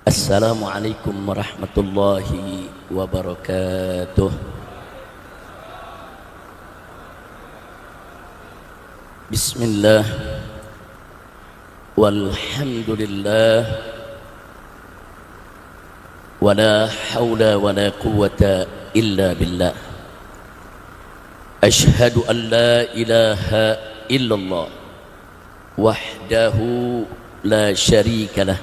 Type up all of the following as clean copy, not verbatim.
Assalamualaikum warahmatullahi wabarakatuh. Bismillah, walhamdulillah, wala hawla wala quwwata illa billah. Ashhadu an la ilaha illallah wahdahu la syarika lah.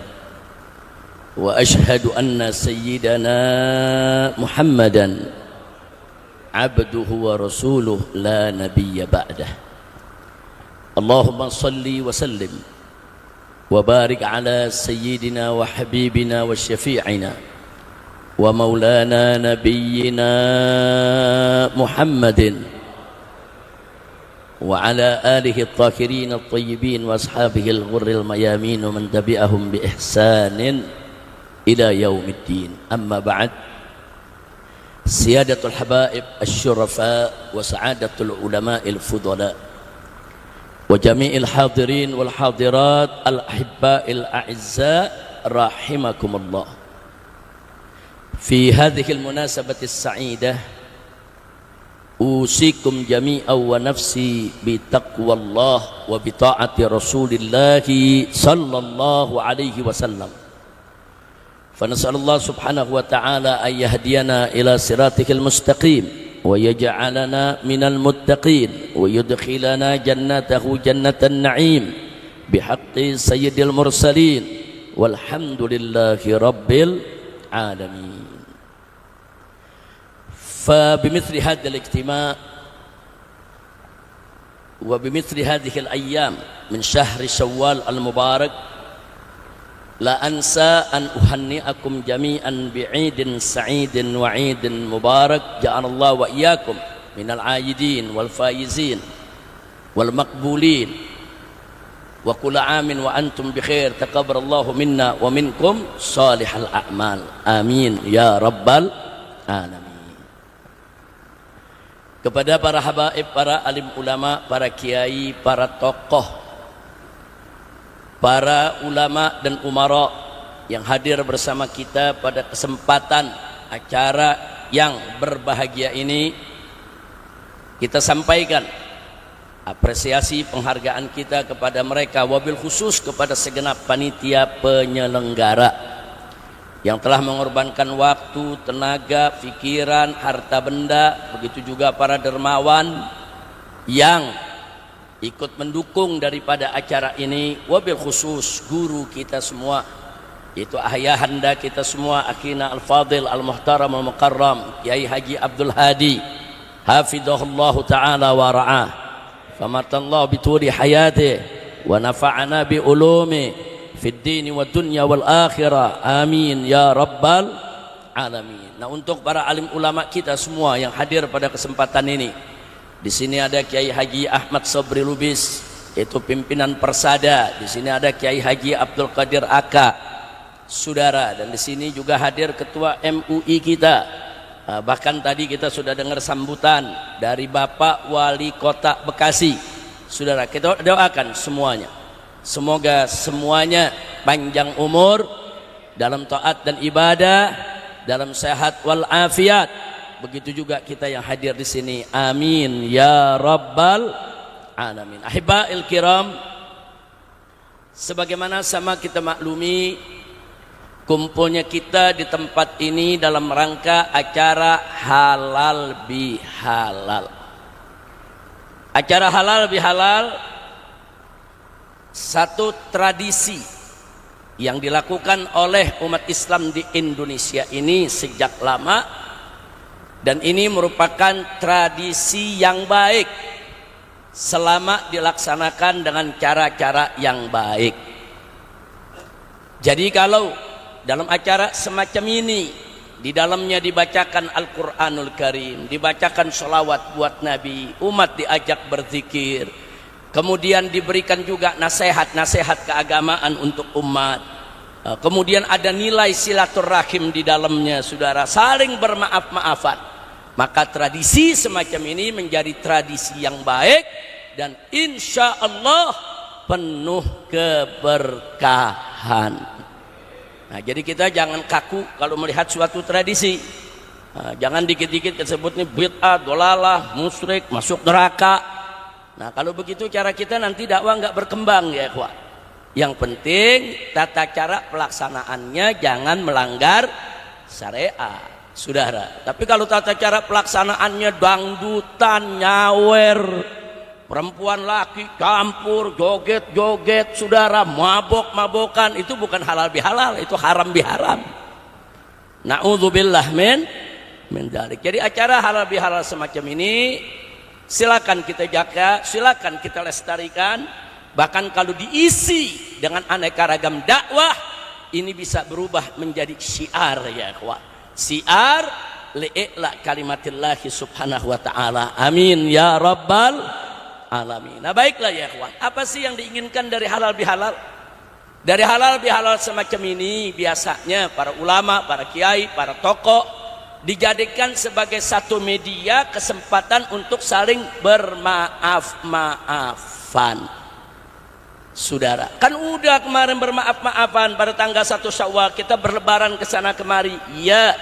Wa ashhadu anna sayyidana Muhammadan abduhu wa rasuluh la nabiyya ba'dah. Allahumma salli wa sallim wa barik ala sayyidina wa habibina wa syafi'ina wa maulana nabiyyina Muhammadin wa ala alihi at-tahirin at-tayyibin wa ashabihi al-ghurril mayamin wa man tabi'ahum bi ihsanin ila yaumiddin. Amma ba'd. Siyadatul habaib asy-syurafa wa sa'adatul ulama'il fudala wa jami'il hadirin wal hadirat al-ahibba'il a'izza rahimakumullah. Fi hadhihi al-munasabati as-sa'idah usikum jami'an wa nafsi bi taqwallah wa bi ta'ati Rasulillah sallallahu alaihi wasallam. فنسأل الله سبحانه وتعالى أن يهدينا إلى صراطه المستقيم ويجعلنا من المتقين ويدخلنا جنته جنة النعيم بحق سيد المرسلين والحمد لله رب العالمين. فبمثل هذا الاجتماع وبمثل هذه الأيام من شهر شوال المبارك لا أنسى أن أهنئكم جميعا بعيد سعيد وعيد مبارك جعل الله وإياكم من العائدين والفائزين والمقبولين وكل عام وأنتم بخير تقبل الله منا ومنكم صالح الأعمال آمين يا رب العالمين. Kepada para habaib, para alim ulama, para kiai, para tokoh, para ulama dan umara yang hadir bersama kita pada kesempatan acara yang berbahagia ini, kita sampaikan apresiasi penghargaan kita kepada mereka, wabil khusus kepada segenap panitia penyelenggara yang telah mengorbankan waktu, tenaga, pikiran, harta benda, begitu juga para dermawan yang ikut mendukung daripada acara ini, wabil khusus guru kita semua, yaitu ayahanda kita semua, akhina al-fadil al-muhtaram al-mukarram Kiai Haji Abdul Hadi hafidhahullahu ta'ala wa ra'ah, famatallahu bituli hayatih wa nafa'ana bi ulumi fid dini wa dunya wal akhirah amin ya rabbal alamin. Nah, untuk para alim ulama kita semua yang hadir pada kesempatan ini, di sini ada Kiai Haji Ahmad Sabri Lubis, yaitu pimpinan Persada. Di sini ada Kiai Haji Abdul Qadir Aka, saudara, dan di sini juga hadir Ketua MUI kita. Bahkan tadi kita sudah dengar sambutan dari Bapak Wali Kota Bekasi. Saudara, kita doakan semuanya, semoga semuanya panjang umur dalam taat dan ibadah, dalam sehat wal afiat. Begitu juga kita yang hadir di sini. Amin ya rabbal alamin. Ahibba'il kiram, sebagaimana sama kita maklumi, kumpulnya kita di tempat ini dalam rangka acara halal bihalal. Acara halal bihalal satu tradisi yang dilakukan oleh umat Islam di Indonesia ini sejak lama. Dan ini merupakan tradisi yang baik selama dilaksanakan dengan cara-cara yang baik. Jadi kalau dalam acara semacam ini, di dalamnya dibacakan Al-Quranul Karim, dibacakan sholawat buat Nabi, umat diajak berzikir, kemudian diberikan juga nasihat-nasihat keagamaan untuk umat, kemudian ada nilai silaturahim di dalamnya, saudara, saling bermaaf-maafan. Maka tradisi semacam ini menjadi tradisi yang baik dan insya Allah penuh keberkahan. Nah, jadi kita jangan kaku kalau melihat suatu tradisi. Nah, jangan dikit-dikit disebutnya bid'ah, dolalah, musyrik, masuk neraka. Nah, kalau begitu cara kita nanti dakwah nggak berkembang ya ikhwan. Yang penting tata cara pelaksanaannya jangan melanggar syariat, saudara. Tapi kalau tata cara pelaksanaannya dangdutan, nyawer, perempuan laki campur, joget-joget, saudara, mabok-mabokan, itu bukan halal bihalal, itu haram biharam. Na'udzubillah min dzalik. Jadi acara halal bihalal semacam ini silakan kita jaga, silakan kita lestarikan. Bahkan kalau diisi dengan aneka ragam dakwah, ini bisa berubah menjadi syiar ya ikhwah. Syiar li'la kalimatillahi subhanahu wa ta'ala. Amin ya rabbal alamin. Nah, baiklah ya ikhwan, apa sih yang diinginkan dari halal bihalal? Dari halal bihalal semacam ini biasanya para ulama, para kiai, para tokoh dijadikan sebagai satu media kesempatan untuk saling bermaaf-maafan. Saudara, kan udah kemarin bermaaf-maafan pada tanggal 1 Syawal, kita berlebaran ke sana kemari. Iya.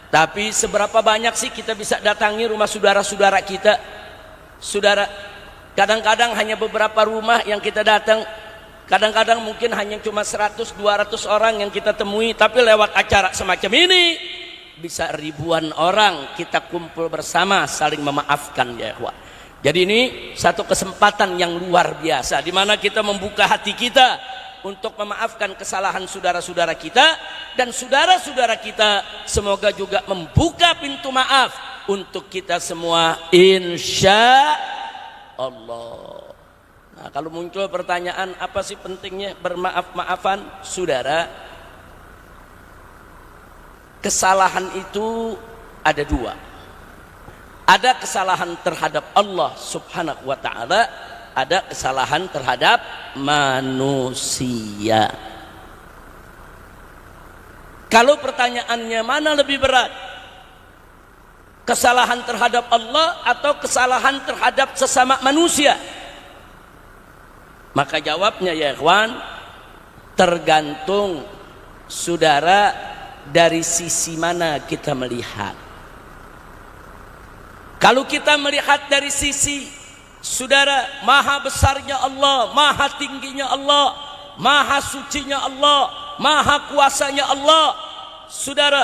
Tapi seberapa banyak sih kita bisa datangi rumah saudara-saudara kita? Saudara, kadang-kadang hanya beberapa rumah yang kita datang. Kadang-kadang mungkin hanya cuma 100-200 orang yang kita temui. Tapi lewat acara semacam ini bisa ribuan orang kita kumpul bersama saling memaafkan ya ikhwan. Jadi ini satu kesempatan yang luar biasa di mana kita membuka hati kita untuk memaafkan kesalahan saudara-saudara kita, dan saudara-saudara kita semoga juga membuka pintu maaf untuk kita semua insya Allah. Nah, kalau muncul pertanyaan apa sih pentingnya bermaaf-maafan, saudara, kesalahan itu ada dua. Ada kesalahan terhadap Allah subhanahu wa ta'ala, ada kesalahan terhadap manusia. Kalau pertanyaannya mana lebih berat, kesalahan terhadap Allah atau kesalahan terhadap sesama manusia? Maka jawabnya ya ikhwan, tergantung saudara dari sisi mana kita melihat. Kalau kita melihat dari sisi saudara maha besarnya Allah, maha tingginya Allah, maha sucinya Allah, maha kuasanya Allah, saudara,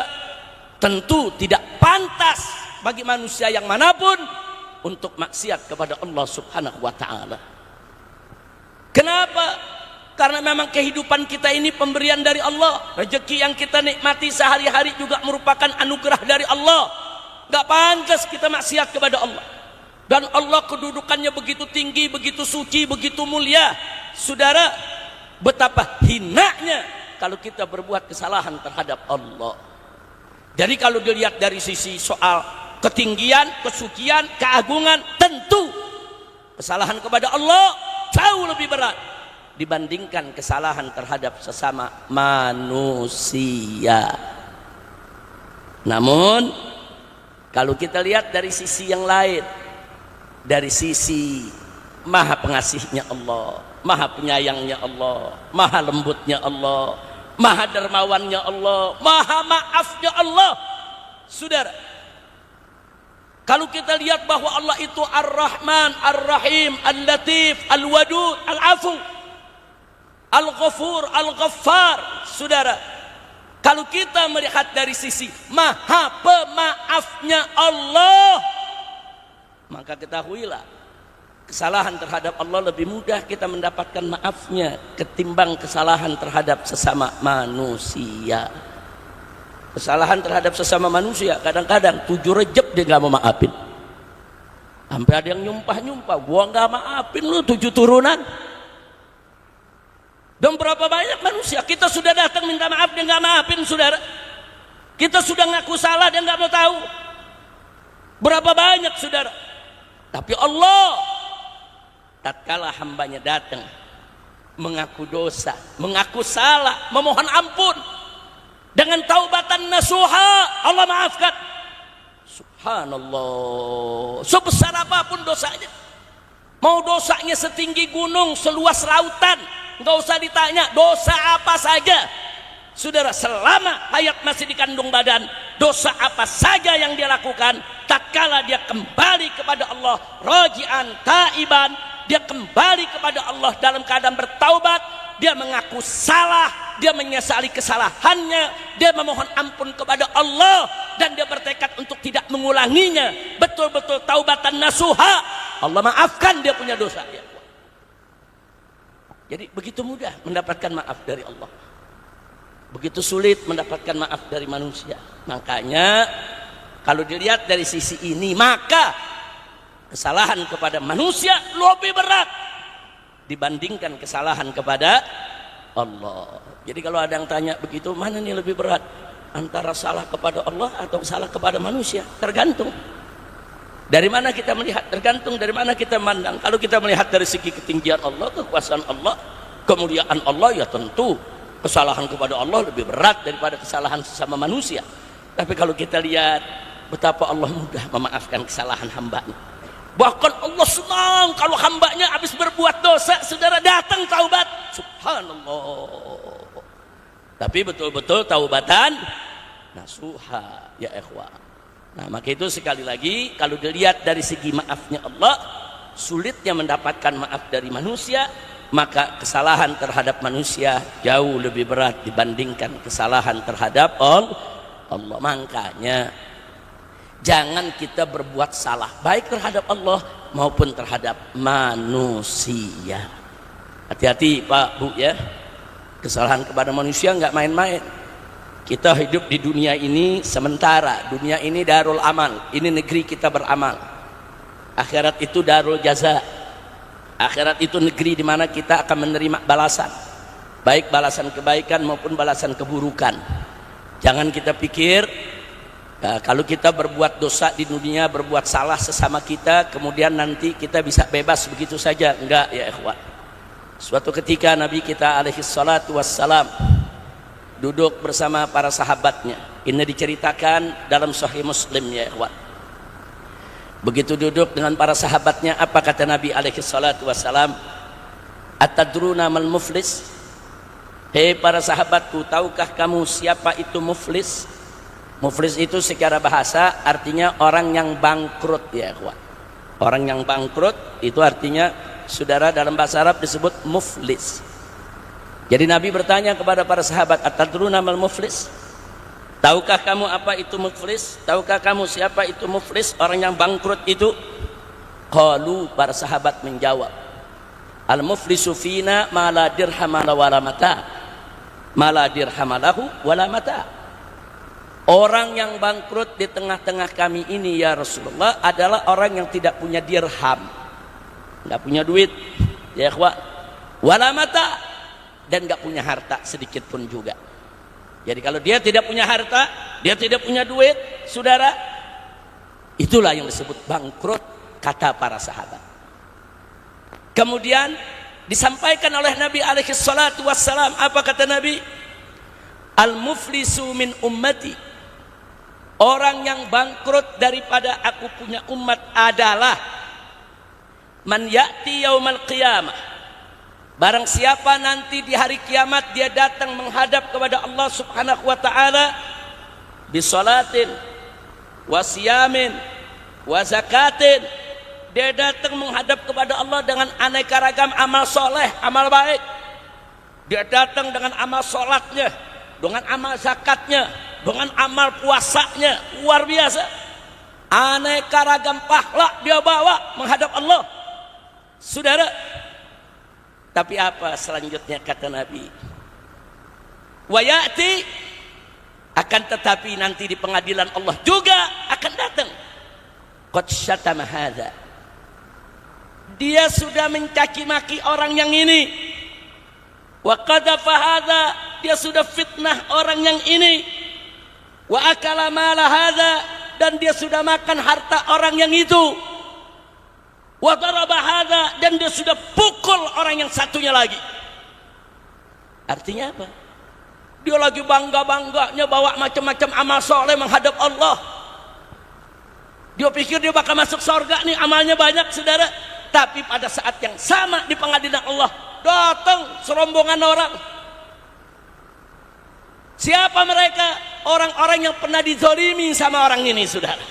tentu tidak pantas bagi manusia yang manapun untuk maksiat kepada Allah subhanahu wa ta'ala. Kenapa? Karena memang kehidupan kita ini pemberian dari Allah. Rezeki yang kita nikmati sehari-hari juga merupakan anugerah dari Allah. Gak pantas kita maksiat kepada Allah. Dan Allah kedudukannya begitu tinggi, begitu suci, begitu mulia. Saudara, betapa hinanya kalau kita berbuat kesalahan terhadap Allah. Jadi kalau dilihat dari sisi soal ketinggian, kesucian, keagungan, tentu kesalahan kepada Allah jauh lebih berat dibandingkan kesalahan terhadap sesama manusia. Namun kalau kita lihat dari sisi yang lain, dari sisi maha pengasihnya Allah, maha penyayangnya Allah, maha lembutnya Allah, maha dermawannya Allah, maha maafnya Allah, saudara, kalau kita lihat bahwa Allah itu Ar-Rahman, Ar-Rahim, Al-Latif, Al-Wadud, Al-Afu, Al-Ghafur, Al-Ghaffar, saudara, kalau kita melihat dari sisi maha pemaafnya Allah, maka ketahuilah kesalahan terhadap Allah lebih mudah kita mendapatkan maafnya ketimbang kesalahan terhadap sesama manusia. Kesalahan terhadap sesama manusia kadang-kadang 7 Rejab dia gak mau maafin. Sampai ada yang nyumpah-nyumpah, gua gak maafin lu 7 turunan. Dan berapa banyak manusia kita sudah datang minta maaf dia nggak maafin, saudara. Kita sudah ngaku salah dia nggak mau tahu. Berapa banyak, saudara. Tapi Allah tatkala hambanya datang mengaku dosa, mengaku salah, memohon ampun dengan taubatan nasuha, Allah maafkan. Subhanallah, sebesar apapun dosanya, mau dosanya setinggi gunung, seluas lautan, nggak usah ditanya dosa apa saja, Saudara, selama hayat masih di kandung badan, dosa apa saja yang dia lakukan, tatkala dia kembali kepada Allah raji'an taiban, dia kembali kepada Allah dalam keadaan bertaubat, dia mengaku salah, dia menyesali kesalahannya, dia memohon ampun kepada Allah, dan dia bertekad untuk tidak mengulanginya, betul-betul taubatan nasuha, Allah maafkan dia punya dosa. Jadi begitu mudah mendapatkan maaf dari Allah, begitu sulit mendapatkan maaf dari manusia. Makanya kalau dilihat dari sisi ini, maka kesalahan kepada manusia lebih berat dibandingkan kesalahan kepada Allah. Jadi kalau ada yang tanya begitu, mana nih lebih berat, antara salah kepada Allah atau salah kepada manusia? Tergantung dari mana kita melihat, tergantung dari mana kita mandang. Kalau kita melihat dari segi ketinggian Allah, kekuasaan Allah, kemuliaan Allah, ya tentu kesalahan kepada Allah lebih berat daripada kesalahan sesama manusia. Tapi kalau kita lihat betapa Allah mudah memaafkan kesalahan hambanya, bahkan Allah senang kalau hambanya habis berbuat dosa, saudara, datang taubat, subhanallah. Tapi betul-betul taubatan nasuha, ya ikhwah. Nah, maka itu sekali lagi, kalau dilihat dari segi maafnya Allah, sulitnya mendapatkan maaf dari manusia, maka kesalahan terhadap manusia jauh lebih berat dibandingkan kesalahan terhadap Allah. Makanya jangan kita berbuat salah baik terhadap Allah maupun terhadap manusia. Hati-hati Pak Bu ya, kesalahan kepada manusia nggak main-main. Kita hidup di dunia ini sementara, dunia ini darul amal, ini negeri kita beramal. Akhirat itu darul jaza. Akhirat itu negeri di mana kita akan menerima balasan, baik balasan kebaikan maupun balasan keburukan. Jangan kita pikir kalau kita berbuat dosa di dunia, berbuat salah sesama kita, kemudian nanti kita bisa bebas begitu saja. Enggak ya ikhwan. Suatu ketika Nabi kita alaihi salatu wassalam duduk bersama para sahabatnya. Ini diceritakan dalam Sahih Muslim ya ikhwan. Begitu duduk dengan para sahabatnya, apa kata Nabi alaihi salatu wassalam? Atadruna mal muflis? Hei para sahabatku, tahukah kamu siapa itu muflis? Muflis itu secara bahasa artinya orang yang bangkrut ya ikhwan. Orang yang bangkrut itu artinya, saudara, dalam bahasa Arab disebut muflis. Jadi Nabi bertanya kepada para sahabat, atadruna mal muflis? Tahukah kamu apa itu muflis? Tahukah kamu siapa itu muflis? Orang yang bangkrut itu? Qalu, para sahabat menjawab, al muflisu fina ma la dirhamala wala mata, ma la dirhamalahu wala mata. Orang yang bangkrut di tengah-tengah kami ini ya Rasulullah adalah orang yang tidak punya dirham, nggak punya duit ya ikhwah, wala mata, dan nggak punya harta sedikit pun juga. Jadi kalau dia tidak punya harta, dia tidak punya duit, saudara, itulah yang disebut bangkrut, kata para sahabat. Kemudian disampaikan oleh Nabi alaihi salatu wassalam, apa kata Nabi? Al-muflisu min ummati, orang yang bangkrut daripada aku punya umat adalah man ya'ti yaumal qiyamah, barang siapa nanti di hari kiamat dia datang menghadap kepada Allah subhanahu wa ta'ala bisolatin wasiyamin wazakatin, dia datang menghadap kepada Allah dengan aneka ragam amal soleh, amal baik. Dia datang dengan amal solatnya, dengan amal zakatnya, dengan amal puasanya, luar biasa, aneka ragam pahala dia bawa menghadap Allah, saudara. Tapi apa selanjutnya kata Nabi? Wayati, akan tetapi nanti di pengadilan Allah juga akan datang. Qad syatama hadza, dia sudah mencaci maki orang yang ini. Wa qadhafa hadza, dia sudah fitnah orang yang ini. Wa akala mala hadza, dan dia sudah makan harta orang yang itu. Wa daraba hadza, dan dia sudah pukul orang yang satunya lagi. Artinya apa? Dia lagi bangga-bangganya bawa macam-macam amal soleh menghadap Allah. Dia pikir dia bakal masuk surga nih, amalnya banyak saudara. Tapi pada saat yang sama di pengadilan Allah datang serombongan orang. Siapa mereka? Orang-orang yang pernah dizalimi sama orang ini, saudara.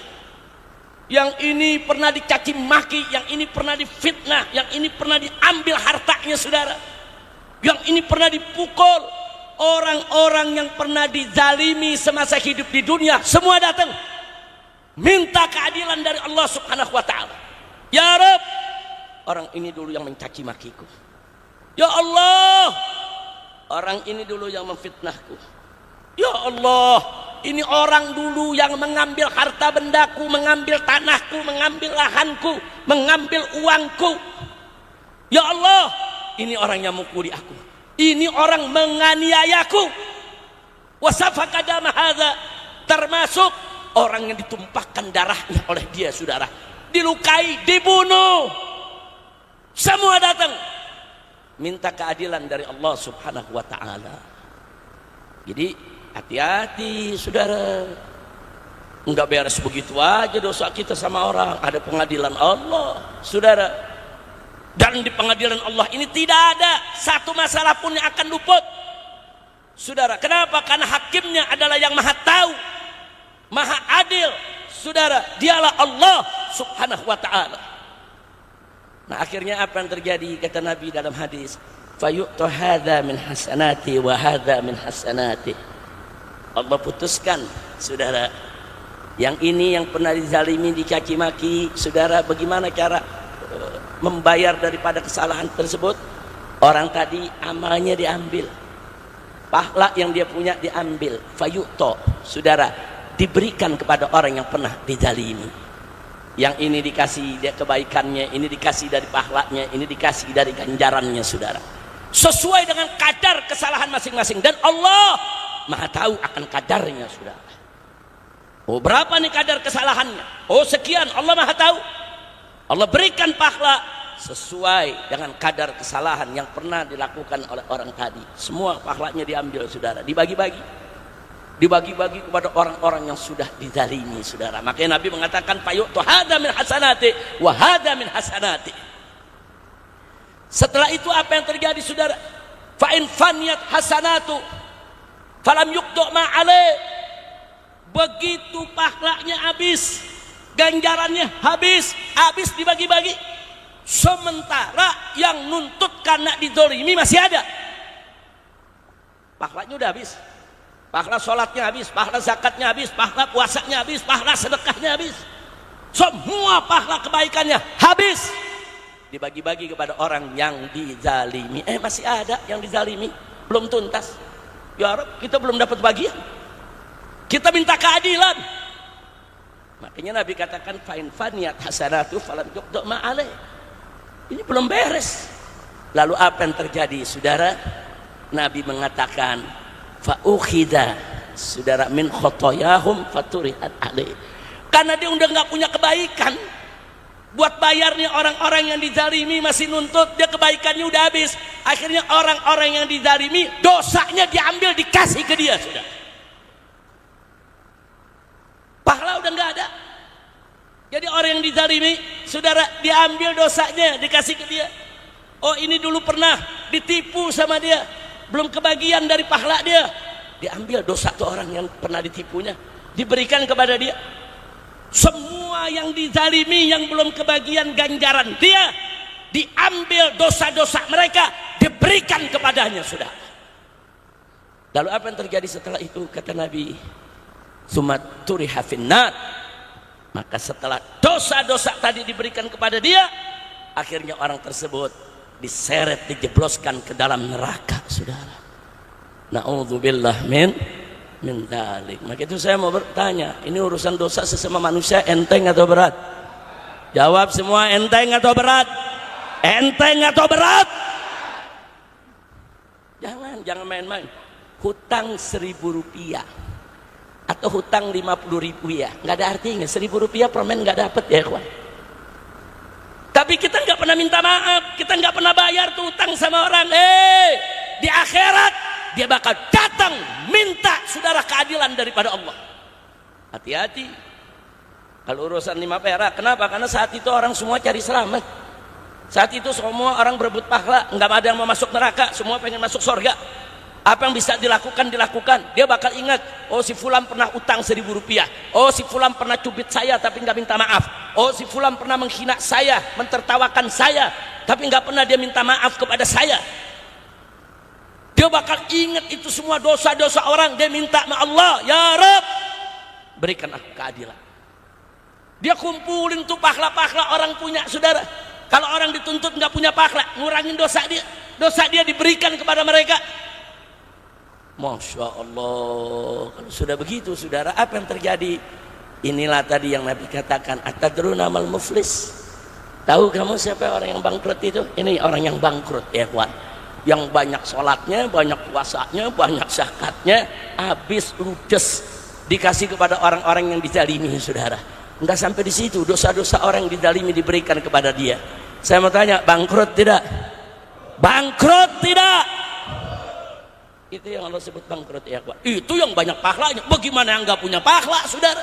Yang ini pernah dicaci maki, yang ini pernah difitnah, yang ini pernah diambil hartanya, saudara. Yang ini pernah dipukul. Orang-orang yang pernah dizalimi semasa hidup di dunia, semua datang minta keadilan dari Allah Subhanahu wa ta'ala. Ya Rabb, orang ini dulu yang mencaci makiku. Ya Allah, orang ini dulu yang memfitnahku. Ya Allah, ini orang dulu yang mengambil harta bendaku, mengambil tanahku, mengambil lahanku, mengambil uangku. Ya Allah, ini orang yang mukuli aku. Ini orang menganiayaku. Wasafaka dama hadza, termasuk orang yang ditumpahkan darahnya oleh dia, saudara. Dilukai, dibunuh. Semua datang minta keadilan dari Allah Subhanahu wa ta'ala. Jadi hati-hati, saudara. Enggak beres begitu aja dosa kita sama orang. Ada pengadilan Allah, saudara. Dan di pengadilan Allah ini tidak ada satu masalah pun yang akan luput, saudara. Kenapa? Karena hakimnya adalah yang maha tahu, maha adil, saudara. Dialah Allah Subhanahu wa ta'ala. Nah, akhirnya apa yang terjadi? Kata Nabi dalam hadis, fayu'tu hadza min hasanati wa hadza min hasanati. Allah putuskan, saudara, yang ini yang pernah dizalimi, dicaci maki, saudara, bagaimana cara membayar daripada kesalahan tersebut? Orang tadi amalnya diambil, pahala yang dia punya diambil, fayu'to, saudara, diberikan kepada orang yang pernah dizalimi. Yang ini dikasih dia kebaikannya, ini dikasih dari pahalanya, ini dikasih dari ganjarannya, saudara. Sesuai dengan kadar kesalahan masing-masing, dan Allah maha tahu akan kadarnya, saudara. Oh, berapa nih kadar kesalahannya? Oh, sekian. Allah maha tahu. Allah berikan pahala sesuai dengan kadar kesalahan yang pernah dilakukan oleh orang tadi. Semua pahalanya diambil, saudara, dibagi-bagi kepada orang-orang yang sudah dizalimi, saudara. Makanya Nabi mengatakan fayu'tu hadza min hasanati wa hadza min hasanati. Setelah itu apa yang terjadi, saudara? Fa in faniyat hasanatu falam yuqda ma alaih. Begitu pahalanya habis, ganjarannya habis dibagi-bagi. Sementara yang nuntut karena dizalimi masih ada. Pahalanya udah habis. Pahala sholatnya habis, pahala zakatnya habis, pahala puasanya habis, pahala sedekahnya habis. Semua pahala kebaikannya habis. Dibagi-bagi kepada orang yang dizalimi. Masih ada yang dizalimi, belum tuntas. Ya Rabb, kita belum dapat bagian. Kita minta keadilan. Makanya Nabi katakan fa'in faniyat hasanatu falam yuqda ma alaih. Ini belum beres. Lalu apa yang terjadi, saudara? Nabi mengatakan fa'ukhida, saudara, min khotoyahum faturihat alaih. Karena dia udah nggak punya kebaikan buat bayarnya orang-orang yang dizalimi, masih nuntut, dia kebaikannya udah habis. Akhirnya orang-orang yang dizalimi dosanya diambil, dikasih ke dia, saudara. Pahala udah nggak ada. Jadi orang yang dizalimi, saudara, diambil dosanya, dikasih ke dia. Oh, ini dulu pernah ditipu sama dia, belum kebagian dari pahala dia, diambil dosa tuh orang yang pernah ditipunya, diberikan kepada dia. Semua yang dizalimi yang belum kebagian ganjaran dia, diambil dosa-dosa mereka, diberikan kepadanya, saudara. Lalu apa yang terjadi setelah itu? Kata Nabi, sumat turiha finnar. Maka setelah dosa-dosa tadi diberikan kepada dia, akhirnya orang tersebut diseret, dijebloskan ke dalam neraka, saudara. Na'udzubillah min dzalik. Maka itu saya mau bertanya, ini urusan dosa sesama manusia enteng atau berat? Jawab semua, enteng atau berat? Enteng atau berat? Jangan main-main. Hutang 1.000 rupiah atau hutang 50.000 ya, nggak ada artinya. 1.000 rupiah permen nggak dapet ya, kawan. Tapi kita nggak pernah minta maaf, kita nggak pernah bayar tuh utang sama orang. Di akhirat dia bakal datang minta, saudara, keadilan daripada Allah. Hati-hati kalau urusan 5 perak. Kenapa? Karena saat itu orang semua cari selamat. Saat itu semua orang berebut pahala, nggak ada yang mau masuk neraka, semua pengen masuk surga. Apa yang bisa dilakukan, dilakukan. Dia bakal ingat, oh si fulan pernah utang 1.000 rupiah. Oh si fulan pernah cubit saya tapi nggak minta maaf. Oh si fulan pernah menghina saya, mentertawakan saya, tapi nggak pernah dia minta maaf kepada saya. Dia bakal ingat itu semua dosa-dosa orang. Dia minta sama Allah, ya Rabb, berikan aku keadilan. Dia kumpulin tuh pahala-pahala orang punya, saudara. Kalau orang dituntut nggak punya pahala, ngurangin dosa dia diberikan kepada mereka. Masya Allah. Kalau sudah begitu, saudara, apa yang terjadi? Inilah tadi yang Nabi katakan, atadruna mal muflis. Tahu kamu siapa orang yang bangkrut itu? Ini orang yang bangkrut, ya kawan. Yang banyak sholatnya, banyak puasanya, banyak zakatnya, habis ludes dikasih kepada orang-orang yang dizalimi, saudara. Enggak sampai di situ, dosa-dosa orang yang dizalimi diberikan kepada dia. Saya mau tanya, bangkrut tidak? Bangkrut tidak? Itu yang Allah sebut bangkrut, ya Pak. Itu yang banyak pahalanya. Bagaimana yang nggak punya pahala, saudara?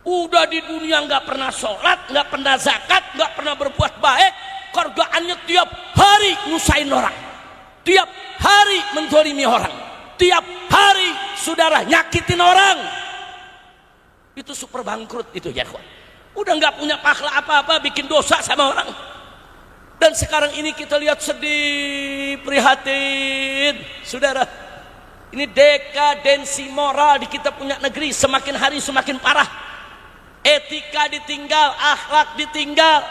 Udah di dunia nggak pernah sholat, nggak pernah zakat, nggak pernah berbuat baik, kerjaannya tiap hari nyusahin orang, tiap hari menzalimi orang, tiap hari saudara nyakitin orang. Itu super bangkrut itu, ya Pak. Udah nggak punya pahala apa-apa, bikin dosa sama orang. Dan sekarang ini kita lihat sedih, prihatin, saudara. Ini dekadensi moral di kita punya negeri semakin hari semakin parah. Etika ditinggal, akhlak ditinggal.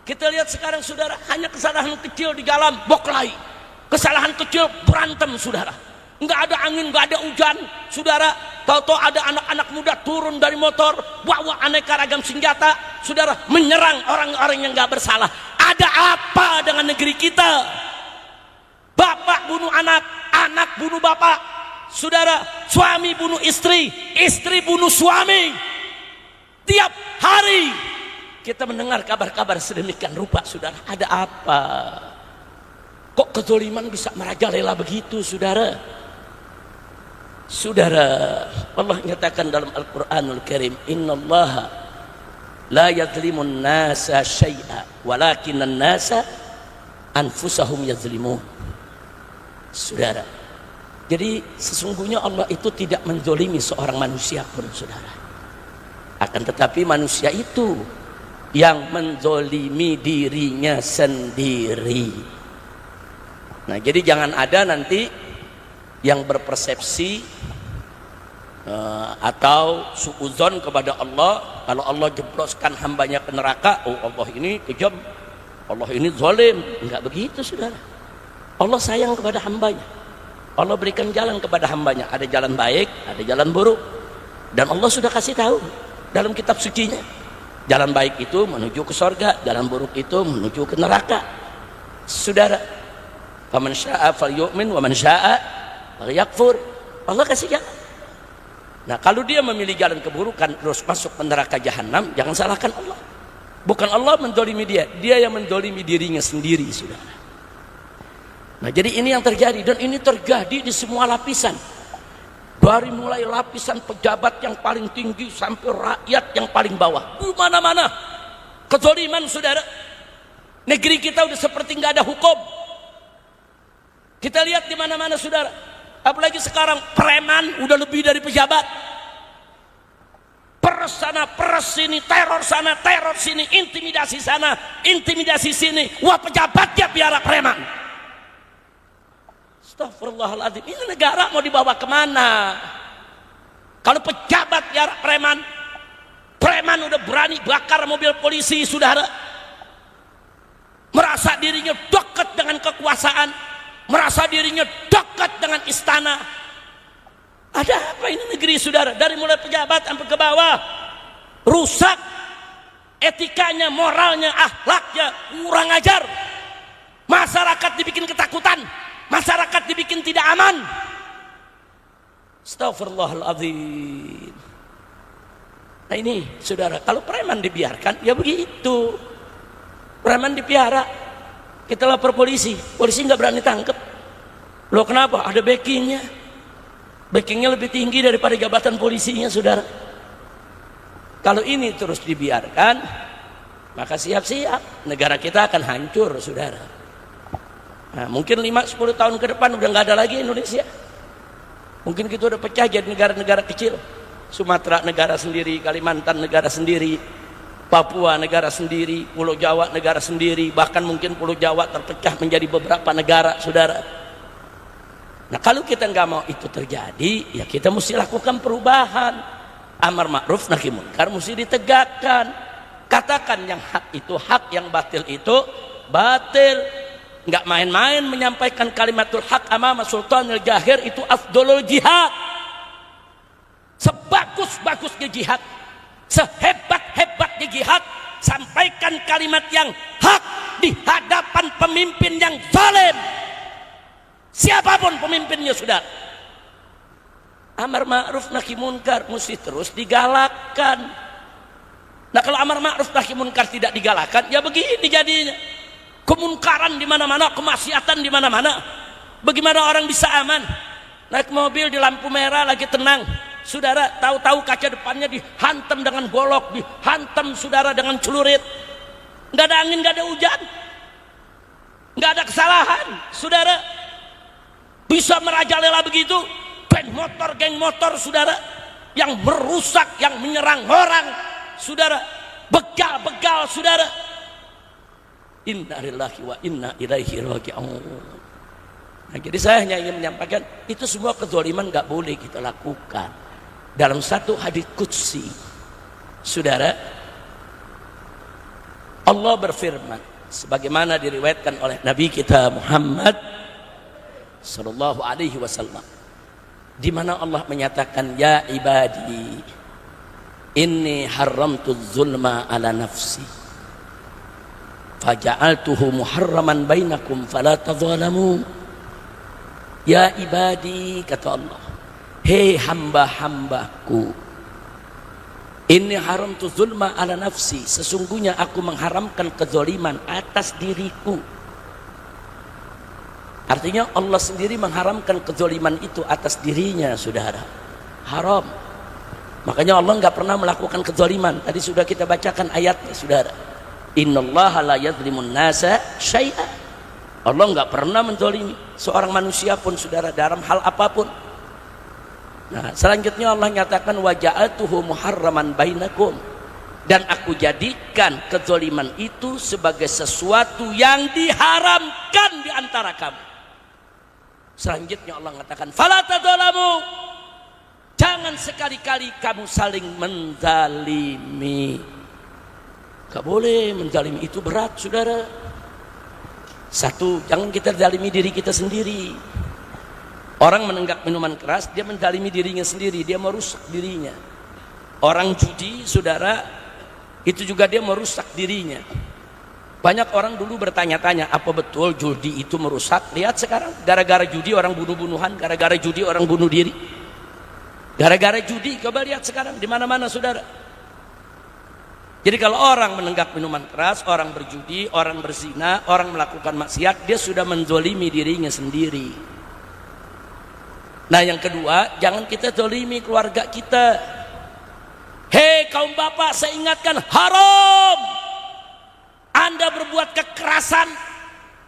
Kita lihat sekarang, saudara, hanya kesalahan kecil di dalam boklai, kesalahan kecil berantem, saudara. Nggak ada angin, nggak ada hujan, saudara. Tahu-tahu ada anak-anak muda turun dari motor, bawa aneka ragam senjata, saudara, menyerang orang-orang yang nggak bersalah. Ada apa dengan negeri kita? Bapak bunuh anak, anak bunuh bapak, saudara. Suami bunuh istri, istri bunuh suami. Tiap hari kita mendengar kabar-kabar sedemikian rupa, saudara. Ada apa? Kok kezaliman bisa merajalela begitu, saudara? Saudara, Allah nyatakan dalam Al-Quranul Karim, innallaha la yadlimun nasa syai'a walakinan nasa anfusahum yadlimun. Saudara, jadi sesungguhnya Allah itu tidak menzalimi seorang manusia pun, saudara. Akan tetapi manusia itu yang menzalimi dirinya sendiri. Nah, jadi jangan ada nanti yang berpersepsi atau suudzon kepada Allah, kalau Allah jebloskan hambanya ke neraka, oh Allah ini kejam, Allah ini zalim. Enggak begitu, saudara. Allah sayang kepada hambanya, Allah berikan jalan kepada hambanya. Ada jalan baik, ada jalan buruk, dan Allah sudah kasih tahu dalam kitab sucinya. Jalan baik itu menuju ke surga, jalan buruk itu menuju ke neraka, saudara. Faman syaa'a falyu'min wa man syaa'a yakfur. Allah kasih jalan. Nah, kalau dia memilih jalan keburukan terus masuk ke neraka jahanam, jangan salahkan Allah. Bukan Allah menzalimi dia, dia yang menzalimi dirinya sendiri, saudara. Nah, jadi ini yang terjadi, dan ini terjadi di semua lapisan. Dari mulai lapisan pejabat yang paling tinggi sampai rakyat yang paling bawah. Di mana-mana kezaliman, saudara. Negeri kita udah seperti nggak ada hukum. Kita lihat di mana-mana, saudara. Apalagi sekarang preman udah lebih dari pejabat. Peres sana, peres sini, teror sana, teror sini, intimidasi sana, intimidasi sini. Wah, pejabatnya biara preman. Astagfirullahaladzim. Ini negara mau dibawa kemana? Kalau pejabat biara preman, preman udah berani bakar mobil polisi, saudara. Merasa dirinya dekat dengan kekuasaan, merasa dirinya dekat dengan istana. Ada apa ini negeri, saudara? Dari mulai pejabat sampai ke bawah rusak etikanya, moralnya, akhlaknya, kurang ajar. Masyarakat dibikin ketakutan, masyarakat dibikin tidak aman. Astagfirullahaladzim. Nah ini, saudara, kalau preman dibiarkan ya begitu. Preman dipiara, kita lapor polisi, polisi nggak berani tangkap. Loh kenapa? Ada backingnya, backingnya lebih tinggi daripada jabatan polisinya, saudara. Kalau ini terus dibiarkan, maka siap-siap negara kita akan hancur, saudara. Nah, mungkin 5-10 tahun ke depan udah nggak ada lagi Indonesia. Mungkin kita udah pecah jadi negara-negara kecil. Sumatera negara sendiri, Kalimantan negara sendiri, Papua negara sendiri, Pulau Jawa negara sendiri, bahkan mungkin Pulau Jawa terpecah menjadi beberapa negara, saudara. Nah, kalau kita nggak mau itu terjadi, ya kita mesti lakukan perubahan. Amar ma'ruf nahi munkar mesti ditegakkan. Katakan yang hak itu hak, yang batil itu batil. Nggak main-main menyampaikan kalimatul haq amama sultanil jahir, itu afdolul jihad. Sebagus-bagusnya jihad, sehebat-hebatnya jihad, sampaikan kalimat yang hak di hadapan pemimpin yang zalim, siapapun pemimpinnya. Sudah amar ma'ruf nahi munkar mesti terus digalakkan. Nah, kalau amar ma'ruf nahi munkar tidak digalakkan, ya begini jadinya. Kemunkaran di mana-mana, kemaksiatan di mana-mana. Bagaimana orang bisa aman? Naik mobil di lampu merah lagi tenang, saudara, tahu-tahu kaca depannya dihantam dengan golok, dihantam saudara dengan celurit. Nggak ada angin, nggak ada hujan, nggak ada kesalahan, saudara. Bisa merajalela begitu. Geng motor, saudara, yang merusak, yang menyerang orang, saudara, begal-begal, saudara. Inna lillahi wa inna ilaihi raji'un. Nah, jadi saya hanya ingin menyampaikan itu semua kezaliman nggak boleh kita lakukan. Dalam satu hadits qudsi, saudara, Allah berfirman sebagaimana diriwayatkan oleh Nabi kita Muhammad sallallahu alaihi wasallam, di mana Allah menyatakan, ya ibadi inni haramtu zulma ala nafsi faja'altuhu muharraman bainakum fala tadzalamu. Ya ibadi, kata Allah, hei hamba-hambaku, inni haramtu zulma ala nafsi, sesungguhnya aku mengharamkan kezaliman atas diriku. Artinya Allah sendiri mengharamkan kezaliman itu atas dirinya, saudara. Haram. Makanya Allah nggak pernah melakukan kezaliman. Tadi sudah kita bacakan ayatnya, saudara. Innallaha la yadzlimun nasa syai'a. Allah nggak pernah menzalimi seorang manusia pun, saudara, dalam hal apapun. Nah, selanjutnya Allah nyatakan wa ja'altuhu muharraman bainakum, dan aku jadikan kezaliman itu sebagai sesuatu yang diharamkan di antara kamu. Selanjutnya Allah mengatakan fala tadzalamu, jangan sekali-kali kamu saling menzalimi. Gak boleh menzalimi, itu berat, saudara. Satu, jangan kita zalimi diri kita sendiri. Orang menenggak minuman keras, dia menzalimi dirinya sendiri, dia merusak dirinya. Orang judi, saudara, itu juga dia merusak dirinya. Banyak orang dulu bertanya-tanya, apa betul judi itu merusak? Lihat sekarang, gara-gara judi orang bunuh-bunuhan, gara-gara judi orang bunuh diri, gara-gara judi. Coba lihat sekarang di mana-mana, saudara. Jadi kalau orang menenggak minuman keras, orang berjudi, orang berzina, orang melakukan maksiat, dia sudah menzolimi dirinya sendiri. Nah, yang kedua, jangan kita zolimi keluarga kita. Hei kaum bapak, saya ingatkan, haram Anda berbuat kekerasan,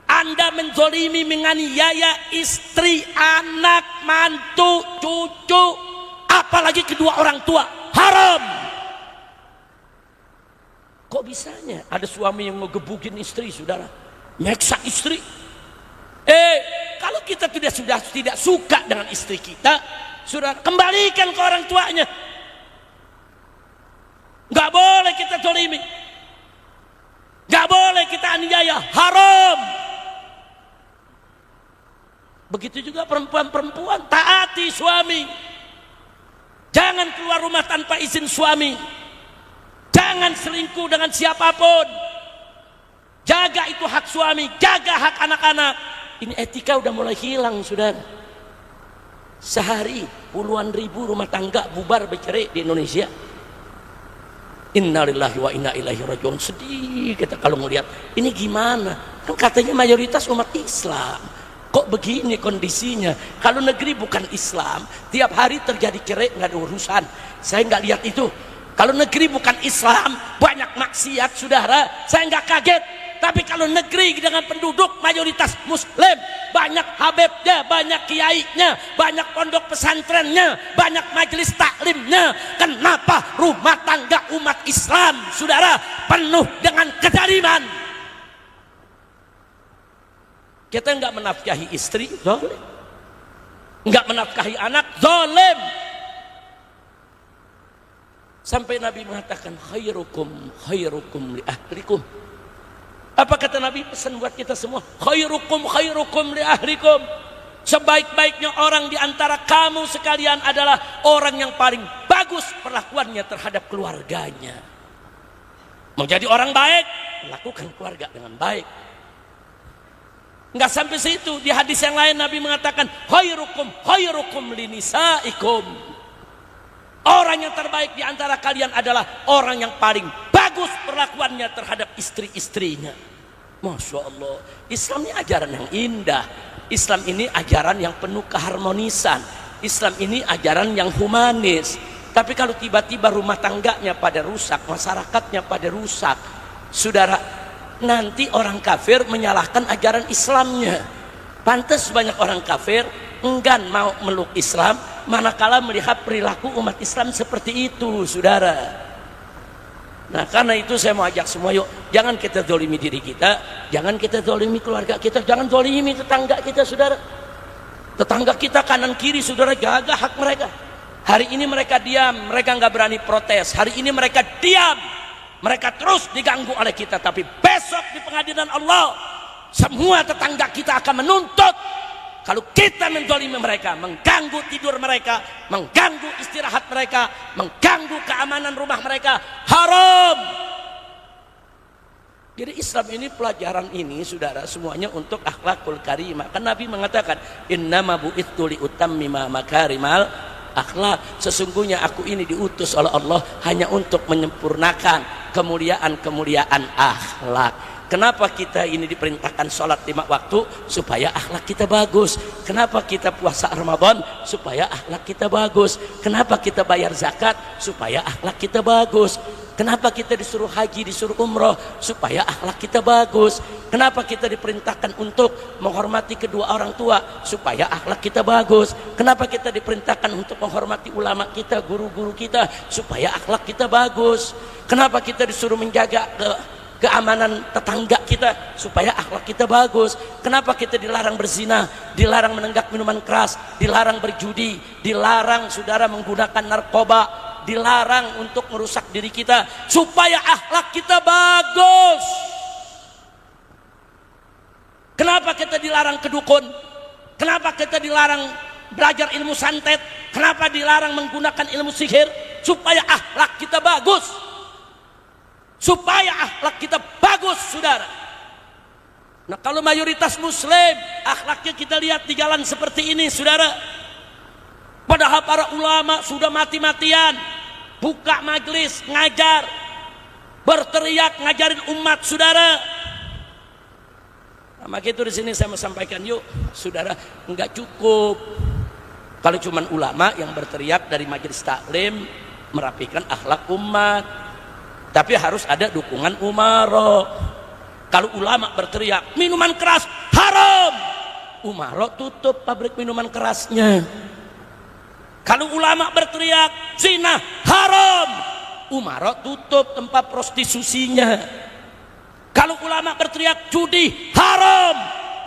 Anda menzolimi, menganiaya istri, anak, mantu, cucu, apalagi kedua orang tua. Haram. Kok bisanya ada suami yang ngegebukin istri, saudara, meksa istri? Kalau kita sudah tidak suka dengan istri kita, saudara, kembalikan ke orang tuanya. Nggak boleh kita zalimi, nggak boleh kita aniaya, haram. Begitu juga perempuan-perempuan, taati suami, jangan keluar rumah tanpa izin suami. Jangan selingkuh dengan siapapun. Jaga itu hak suami, jaga hak anak-anak. Ini etika udah mulai hilang, saudara. Sehari puluhan ribu rumah tangga bubar bercerai di Indonesia. Innalillahi wa inna ilaihi rajiun. Sedih kita kalau melihat ini gimana. Kan katanya mayoritas umat Islam. Kok begini kondisinya? Kalau negeri bukan Islam, tiap hari terjadi cerai, nggak ada urusan. Saya nggak lihat itu. Kalau negeri bukan Islam, banyak maksiat, saudara, saya nggak kaget. Tapi kalau negeri dengan penduduk mayoritas muslim, banyak habibnya, banyak kiainya, banyak pondok pesantrennya, banyak majelis taklimnya, kenapa rumah tangga umat Islam, saudara, penuh dengan kezaliman? Kita enggak menafkahi istri, zalim. Enggak menafkahi anak, zalim. Sampai Nabi mengatakan khairukum khairukum li ahlikum. Apa kata Nabi pesan buat kita semua? Khairukum khairukum li ahlikum. Sebaik-baiknya orang di antara kamu sekalian adalah orang yang paling bagus perlakuannya terhadap keluarganya. Mau jadi orang baik, lakukan keluarga dengan baik. Enggak sampai situ, di hadis yang lain Nabi mengatakan khairukum khairukum li nisaikum. Orang yang terbaik di antara kalian adalah orang yang paling bagus perlakuannya terhadap istri-istrinya. Masya Allah, Islam ini ajaran yang indah. Islam ini ajaran yang penuh keharmonisan. Islam ini ajaran yang humanis. Tapi kalau tiba-tiba rumah tangganya pada rusak, masyarakatnya pada rusak, saudara, nanti orang kafir menyalahkan ajaran Islamnya. Pantas banyak orang kafir enggan mau meluk Islam manakala melihat perilaku umat Islam seperti itu, saudara. Nah, karena itu saya mau ajak semua, yuk, jangan kita zalimi diri kita, jangan kita zalimi keluarga kita, jangan zalimi tetangga kita, saudara. Tetangga kita kanan kiri, saudara, jaga hak mereka. Hari ini mereka diam, mereka nggak berani protes. Hari ini mereka diam, mereka terus diganggu oleh kita. Tapi besok di pengadilan Allah, semua tetangga kita akan menuntut. Kalau kita menzalimi mereka, mengganggu tidur mereka, mengganggu istirahat mereka, mengganggu keamanan rumah mereka, haram. Jadi Islam ini, pelajaran ini, saudara, semuanya untuk akhlakul karimah. Kan Nabi mengatakan, innama bu'ittu li utammima makarimal akhlak. Sesungguhnya aku ini diutus oleh Allah hanya untuk menyempurnakan kemuliaan-kemuliaan akhlak. Kenapa kita ini diperintahkan sholat 5 waktu? Supaya akhlak kita bagus. Kenapa kita puasa Ramadan? Supaya akhlak kita bagus. Kenapa kita bayar zakat? Supaya akhlak kita bagus. Kenapa kita disuruh haji, disuruh umroh? Supaya akhlak kita bagus. Kenapa kita diperintahkan untuk menghormati kedua orang tua? Supaya akhlak kita bagus. Kenapa kita diperintahkan untuk menghormati ulama kita, guru-guru kita? Supaya akhlak kita bagus. Kenapa kita disuruh menjaga keamanan tetangga kita? Supaya akhlak kita bagus. Kenapa kita dilarang berzina, dilarang menenggak minuman keras, dilarang berjudi, dilarang, saudara, menggunakan narkoba, dilarang untuk merusak diri kita? Supaya akhlak kita bagus. Kenapa kita dilarang ke dukun? Kenapa kita dilarang belajar ilmu santet? Kenapa dilarang menggunakan ilmu sihir? Supaya akhlak kita bagus. Supaya akhlak kita bagus, saudara. Nah, kalau mayoritas muslim akhlaknya kita lihat di jalan seperti ini, saudara, padahal para ulama sudah mati-matian buka majelis, ngajar, berteriak, ngajarin umat, saudara. Nah, maka itu di sini saya mau sampaikan, yuk, saudara, enggak cukup kalau cuman ulama yang berteriak dari majelis taklim merapikan akhlak umat. Tapi harus ada dukungan umaro. Kalau ulama berteriak minuman keras haram, umaro tutup pabrik minuman kerasnya. Kalau ulama berteriak zina haram, umaro tutup tempat prostitusinya. Kalau ulama berteriak judi haram,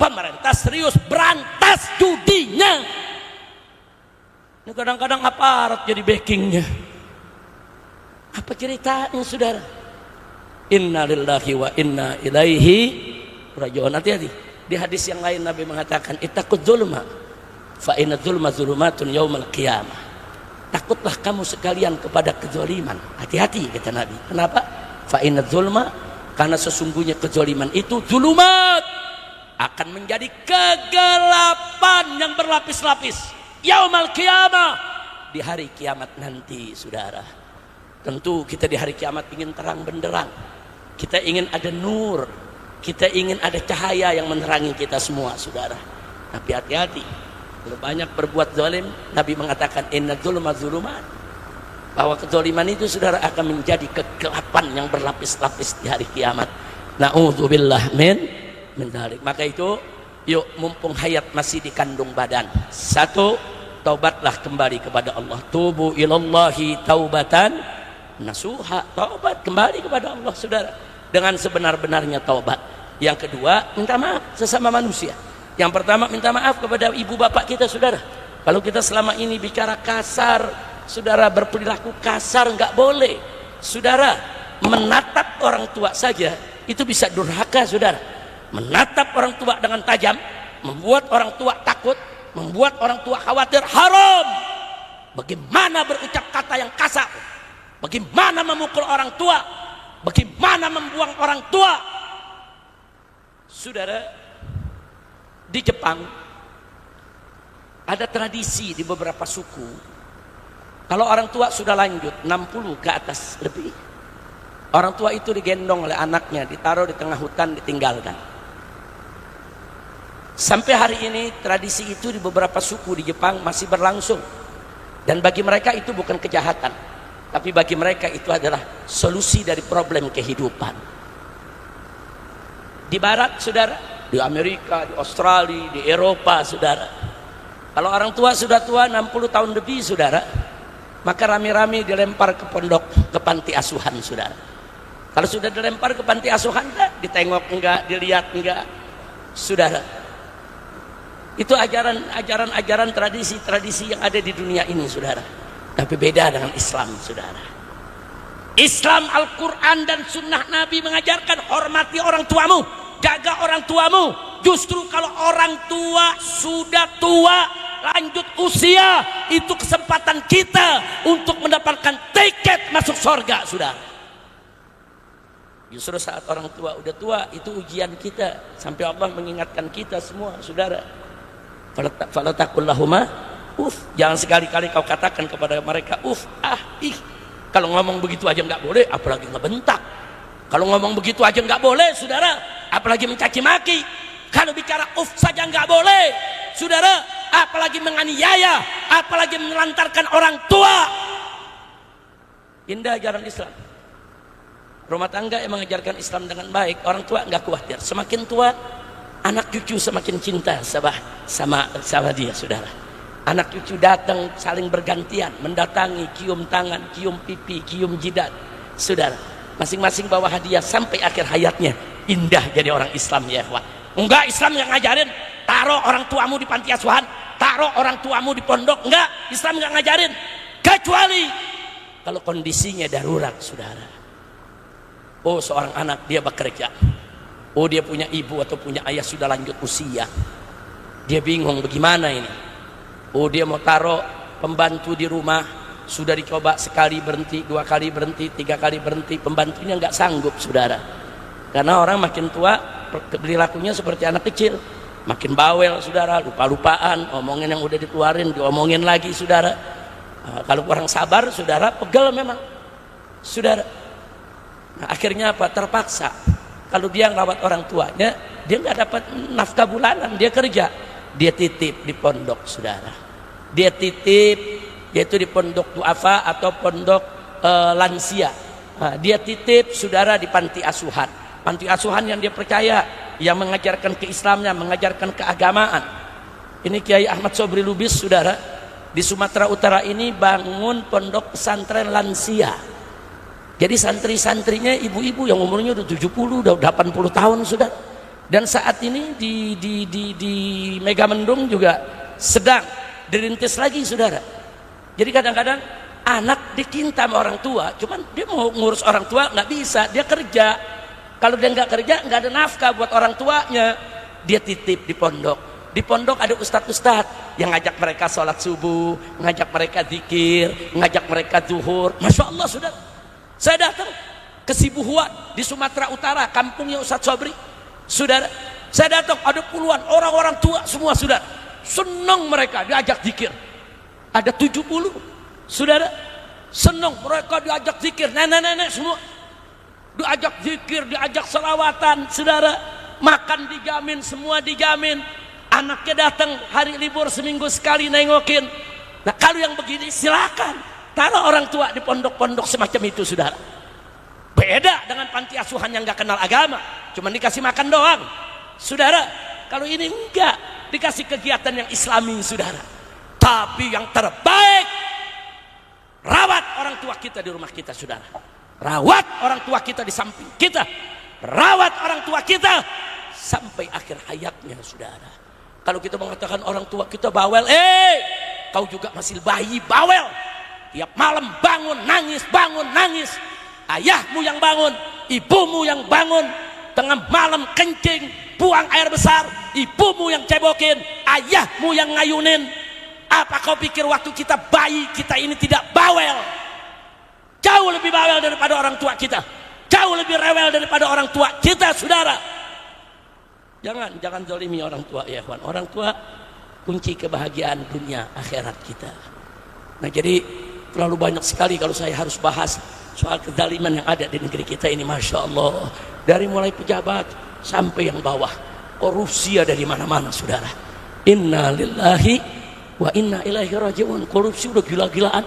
pemerintah serius berantas judinya. Ini kadang-kadang aparat jadi backingnya. Apa ceritanya, saudara? Inna lillahi wa inna ilaihi raji'un. Hati-hati. Di hadis yang lain Nabi mengatakan, ittaqud zulma fa inna zulma zulumatun yaumal qiyamah. Takutlah kamu sekalian kepada kezaliman. Hati-hati, kata Nabi. Kenapa? Fa inna zulma, karena sesungguhnya kezaliman itu zulumat, akan menjadi kegelapan yang berlapis-lapis yaumal qiyamah, di hari kiamat nanti, saudara. Tentu kita di hari kiamat ingin terang benderang. Kita ingin ada nur. Kita ingin ada cahaya yang menerangi kita semua, saudara. Tapi hati-hati. Kalau banyak berbuat zalim, Nabi mengatakan inna dzulma dzulumat. Bahwa kezaliman itu, saudara, akan menjadi kegelapan yang berlapis-lapis di hari kiamat. Na'udzubillah min dzalik. Maka itu yuk, mumpung hayat masih di kandung badan, satu, taubatlah kembali kepada Allah. Tubu ilallahi taubatan nasuha. Taubat kembali kepada Allah, saudara, dengan sebenar-benarnya taubat. Yang kedua, minta maaf sesama manusia. Yang pertama, minta maaf kepada ibu bapak kita, saudara. Kalau kita selama ini bicara kasar, saudara, berperilaku kasar, nggak boleh. Saudara, menatap orang tua saja itu bisa durhaka, saudara. Menatap orang tua dengan tajam membuat orang tua takut, membuat orang tua khawatir, haram. Bagaimana berucap kata yang kasar, bagaimana memukul orang tua, bagaimana membuang orang tua. Saudara, di Jepang ada tradisi di beberapa suku, kalau orang tua sudah lanjut 60 ke atas lebih, orang tua itu digendong oleh anaknya, ditaruh di tengah hutan, ditinggalkan. Sampai hari ini tradisi itu di beberapa suku di Jepang masih berlangsung. Dan bagi mereka itu bukan kejahatan, tapi bagi mereka itu adalah solusi dari problem kehidupan. Di barat, saudara, di Amerika, di Australia, di Eropa, saudara, kalau orang tua sudah tua 60 tahun lebih, saudara, maka rame-rame dilempar ke pondok, ke panti asuhan, saudara. Kalau sudah dilempar ke panti asuhan, enggak ditengok, enggak dilihat, enggak, saudara. Itu ajaran tradisi yang ada di dunia ini, saudara. Tapi beda dengan Islam, saudara. Islam, Al-Quran dan Sunnah Nabi mengajarkan hormati orang tuamu, jaga orang tuamu. Justru kalau orang tua sudah tua, lanjut usia, itu kesempatan kita untuk mendapatkan tiket masuk surga, saudara. Justru saat orang tua udah tua, itu ujian kita, sampai Allah mengingatkan kita semua, saudara. Fala taqul lahuma uff, jangan sekali-kali kau katakan kepada mereka uff, ih. Kalau ngomong begitu aja nggak boleh, apalagi ngebentak. Kalau ngomong begitu aja nggak boleh, saudara, apalagi mencaci maki. Kalau bicara uff saja nggak boleh, saudara, apalagi menganiaya, apalagi menelantarkan orang tua. Indah ajaran Islam. Rumah tangga yang mengajarkan Islam dengan baik, orang tua nggak khawatir. Semakin tua, anak cucu semakin cinta sama dia, saudara. Anak cucu datang saling bergantian, mendatangi, cium tangan, cium pipi, cium jidat, saudara. Masing-masing bawa hadiah sampai akhir hayatnya. Indah jadi orang Islam, ya ikhwan. Enggak, Islam yang ngajarin taruh orang tuamu di panti asuhan, taruh orang tuamu di pondok. Enggak, Islam enggak ngajarin, kecuali kalau kondisinya darurat, saudara. Oh, seorang anak dia bekerja, oh dia punya ibu atau punya ayah sudah lanjut usia, dia bingung bagaimana ini. Oh, dia mau taruh pembantu di rumah, sudah dicoba sekali berhenti, 2 kali berhenti, 3 kali berhenti, pembantunya nggak sanggup, saudara. Karena orang makin tua perilakunya seperti anak kecil, makin bawel, saudara, lupa-lupaan, omongin yang udah dikeluarin diomongin lagi, saudara. Kalau kurang sabar, saudara, pegel memang, saudara. Nah, akhirnya apa? Terpaksa. Kalau dia ngerawat orang tuanya, dia nggak dapat nafkah bulanan, dia kerja, dia titip di pondok, saudara. Dia titip, yaitu di pondok duafa atau pondok lansia. Nah, dia titip, saudara, di panti asuhan. Panti asuhan yang dia percaya, yang mengajarkan keislaman, mengajarkan keagamaan. Ini Kiai Ahmad Sobri Lubis, saudara, di Sumatera Utara ini bangun pondok pesantren lansia. Jadi santri-santrinya ibu-ibu yang umurnya udah 70, udah 80 tahun, saudara. Dan saat ini di Megamendung juga sedang dirintis lagi, saudara. Jadi kadang-kadang anak dicinta sama orang tua, cuman dia mau ngurus orang tua nggak bisa, dia kerja. Kalau dia nggak kerja, nggak ada nafkah buat orang tuanya, dia titip di pondok. Di pondok ada ustadz-ustadz yang ngajak mereka sholat subuh, ngajak mereka zikir, ngajak mereka zuhur. Masya Allah, saudara. Saya datang ke Sibuhuan di Sumatera Utara, kampungnya Ustadz Sobri, saudara. Saya datang, ada puluhan orang-orang tua semua, saudara. Senang mereka diajak zikir. Ada 70, saudara. Senang mereka diajak zikir, nenek-nenek semua diajak zikir, diajak selawatan, saudara. Makan dijamin, semua dijamin. Anaknya datang hari libur seminggu sekali nengokin. Nah, kalau yang begini silakan taruh orang tua di pondok-pondok semacam itu, saudara. Beda dengan panti asuhan yang gak kenal agama, cuma dikasih makan doang. Saudara, kalau ini enggak, dikasih kegiatan yang islami, saudara. Tapi yang terbaik, rawat orang tua kita di rumah kita, saudara. Rawat orang tua kita di samping kita. Rawat orang tua kita sampai akhir hayatnya, saudara. Kalau kita mengatakan orang tua kita bawel, kau juga masih bayi bawel. Tiap malam bangun nangis, ayahmu yang bangun, ibumu yang bangun, tengah malam kencing, buang air besar, ibumu yang cebokin, ayahmu yang ngayunin. Apa kau pikir waktu kita bayi kita ini tidak bawel? Jauh lebih bawel daripada orang tua kita, jauh lebih rewel daripada orang tua kita, saudara. Jangan zalimi orang tua, ya kawan. Orang tua kunci kebahagiaan dunia akhirat kita. Nah, jadi terlalu banyak sekali kalau saya harus bahas soal kezaliman yang ada di negeri kita ini, masya Allah. Dari mulai pejabat sampai yang bawah, korupsi ada di mana-mana, saudara. Inna lillahi wa inna ilaihi rajiun. Korupsi udah gila-gilaan.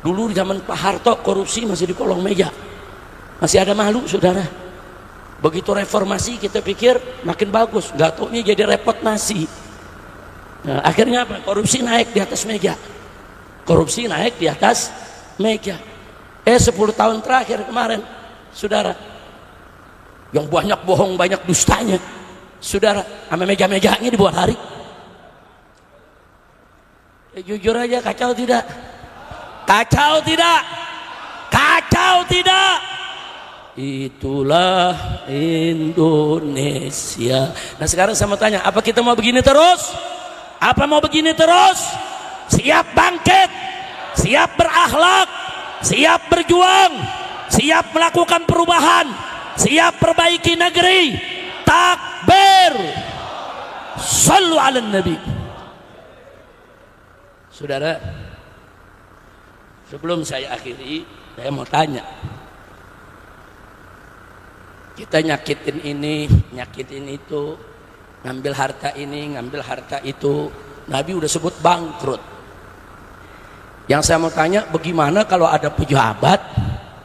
Dulu di zaman Pak Harto korupsi masih di kolong meja, masih ada malu, saudara. Begitu reformasi kita pikir makin bagus, nggak taunya jadi repot nasi. Nah, akhirnya apa? Korupsi naik di atas meja. Korupsi naik di atas meja. 10 tahun terakhir kemarin, saudara, yang banyak bohong, banyak dustanya, saudara, sama meja-mejanya dibuat hari. Jujur aja, kacau tidak? Kacau tidak? Kacau tidak? Itulah Indonesia. Nah, sekarang saya mau tanya, apa kita mau begini terus? Apa mau begini terus? Siap bangkit, siap berakhlak, siap berjuang, siap melakukan perubahan, siap perbaiki negeri. Takbir, sallu ala nabi. Saudara, sebelum saya akhiri, saya mau tanya. Kita nyakitin ini, nyakitin itu, ngambil harta ini, ngambil harta itu. Nabi udah sebut bangkrut. Yang saya mau tanya, bagaimana kalau ada pejabat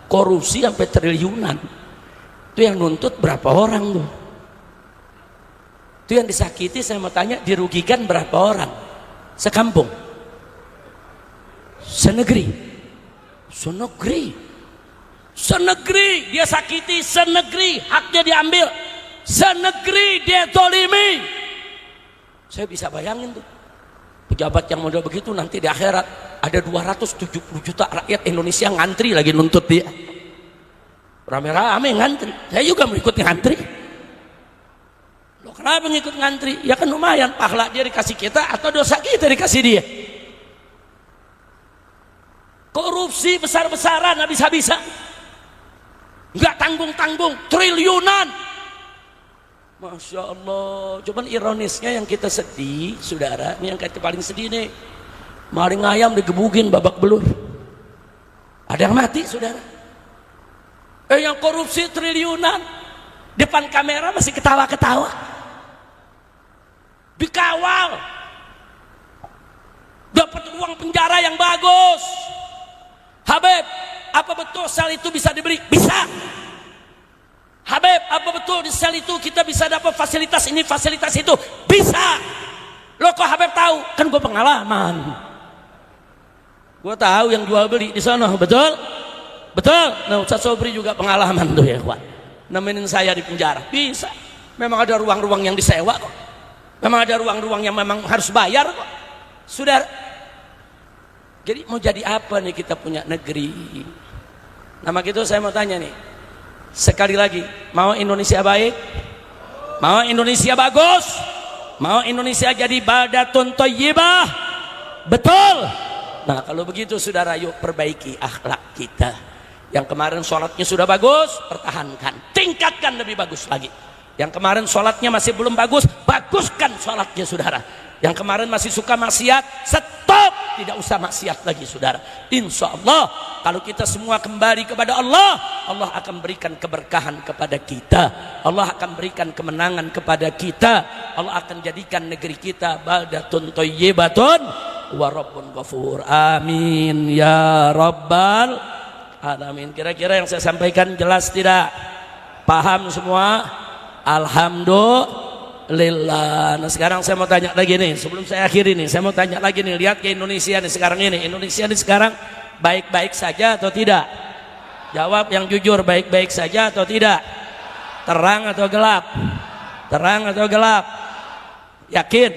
korupsi sampai triliunan? Itu yang nuntut berapa orang tuh? Itu yang disakiti, saya mau tanya, dirugikan berapa orang? Sekampung? Senegeri? Senegeri? Senegeri dia sakiti, senegeri haknya diambil, senegeri dia zalimi. Saya bisa bayangin tuh, pejabat yang model begitu nanti di akhirat ada 270 juta rakyat Indonesia ngantri lagi nuntut dia. Rame-rame ngantri. Saya juga mau ikut ngantri. Loh, kenapa ngikut ngantri? Ya kan lumayan, pahala dia dikasih kita atau dosa kita dikasih dia. Korupsi besar-besaran habis-habisan, nggak tanggung-tanggung, triliunan. Masya Allah. Cuman ironisnya yang kita sedih, saudara, ini yang kita paling sedih nih, maling ayam digebugin babak belur, ada yang mati, saudara. Yang korupsi triliunan depan kamera masih ketawa-ketawa, dikawal, dapat uang penjara yang bagus. Habib, apa betul sel itu bisa diberi? Bisa. Habib, apa betul di sel itu kita bisa dapat fasilitas ini, fasilitas itu? Bisa. Lo kok Habib tahu? Kan gue pengalaman. Gue tahu yang jual beli di sana, betul? Betul. Nah, Ustaz Sobri juga pengalaman tuh, ya kawan. Nemenin saya di penjara. Bisa. Memang ada ruang-ruang yang disewa kok. Memang ada ruang-ruang yang memang harus bayar kok. Saudara, jadi mau jadi apa nih kita punya negeri? Nah, gitu saya mau tanya nih, sekali lagi, mau Indonesia baik? Mau Indonesia bagus? Mau Indonesia jadi baldatun thayyibah? Betul. Nah, kalau begitu saudara, yuk perbaiki akhlak kita. Yang kemarin sholatnya sudah bagus, pertahankan, tingkatkan lebih bagus lagi. Yang kemarin sholatnya masih belum bagus, baguskan sholatnya, saudara. Yang kemarin masih suka maksiat, stop, tidak usah maksiat lagi, saudara. Insya Allah kalau kita semua kembali kepada Allah, Allah akan berikan keberkahan kepada kita, Allah akan berikan kemenangan kepada kita, Allah akan jadikan negeri kita baldatun thayyibatun wa rabbun ghafur. Amin ya rabbal alamin. Kira-kira yang saya sampaikan jelas tidak? Paham semua? Alhamdulillah. Nah sekarang saya mau tanya lagi nih, sebelum saya akhiri nih, saya mau tanya lagi nih, lihat ke Indonesia nih sekarang ini. Indonesia nih sekarang baik-baik saja atau tidak? Jawab yang jujur, baik-baik saja atau tidak? Terang atau gelap? Terang atau gelap? Yakin?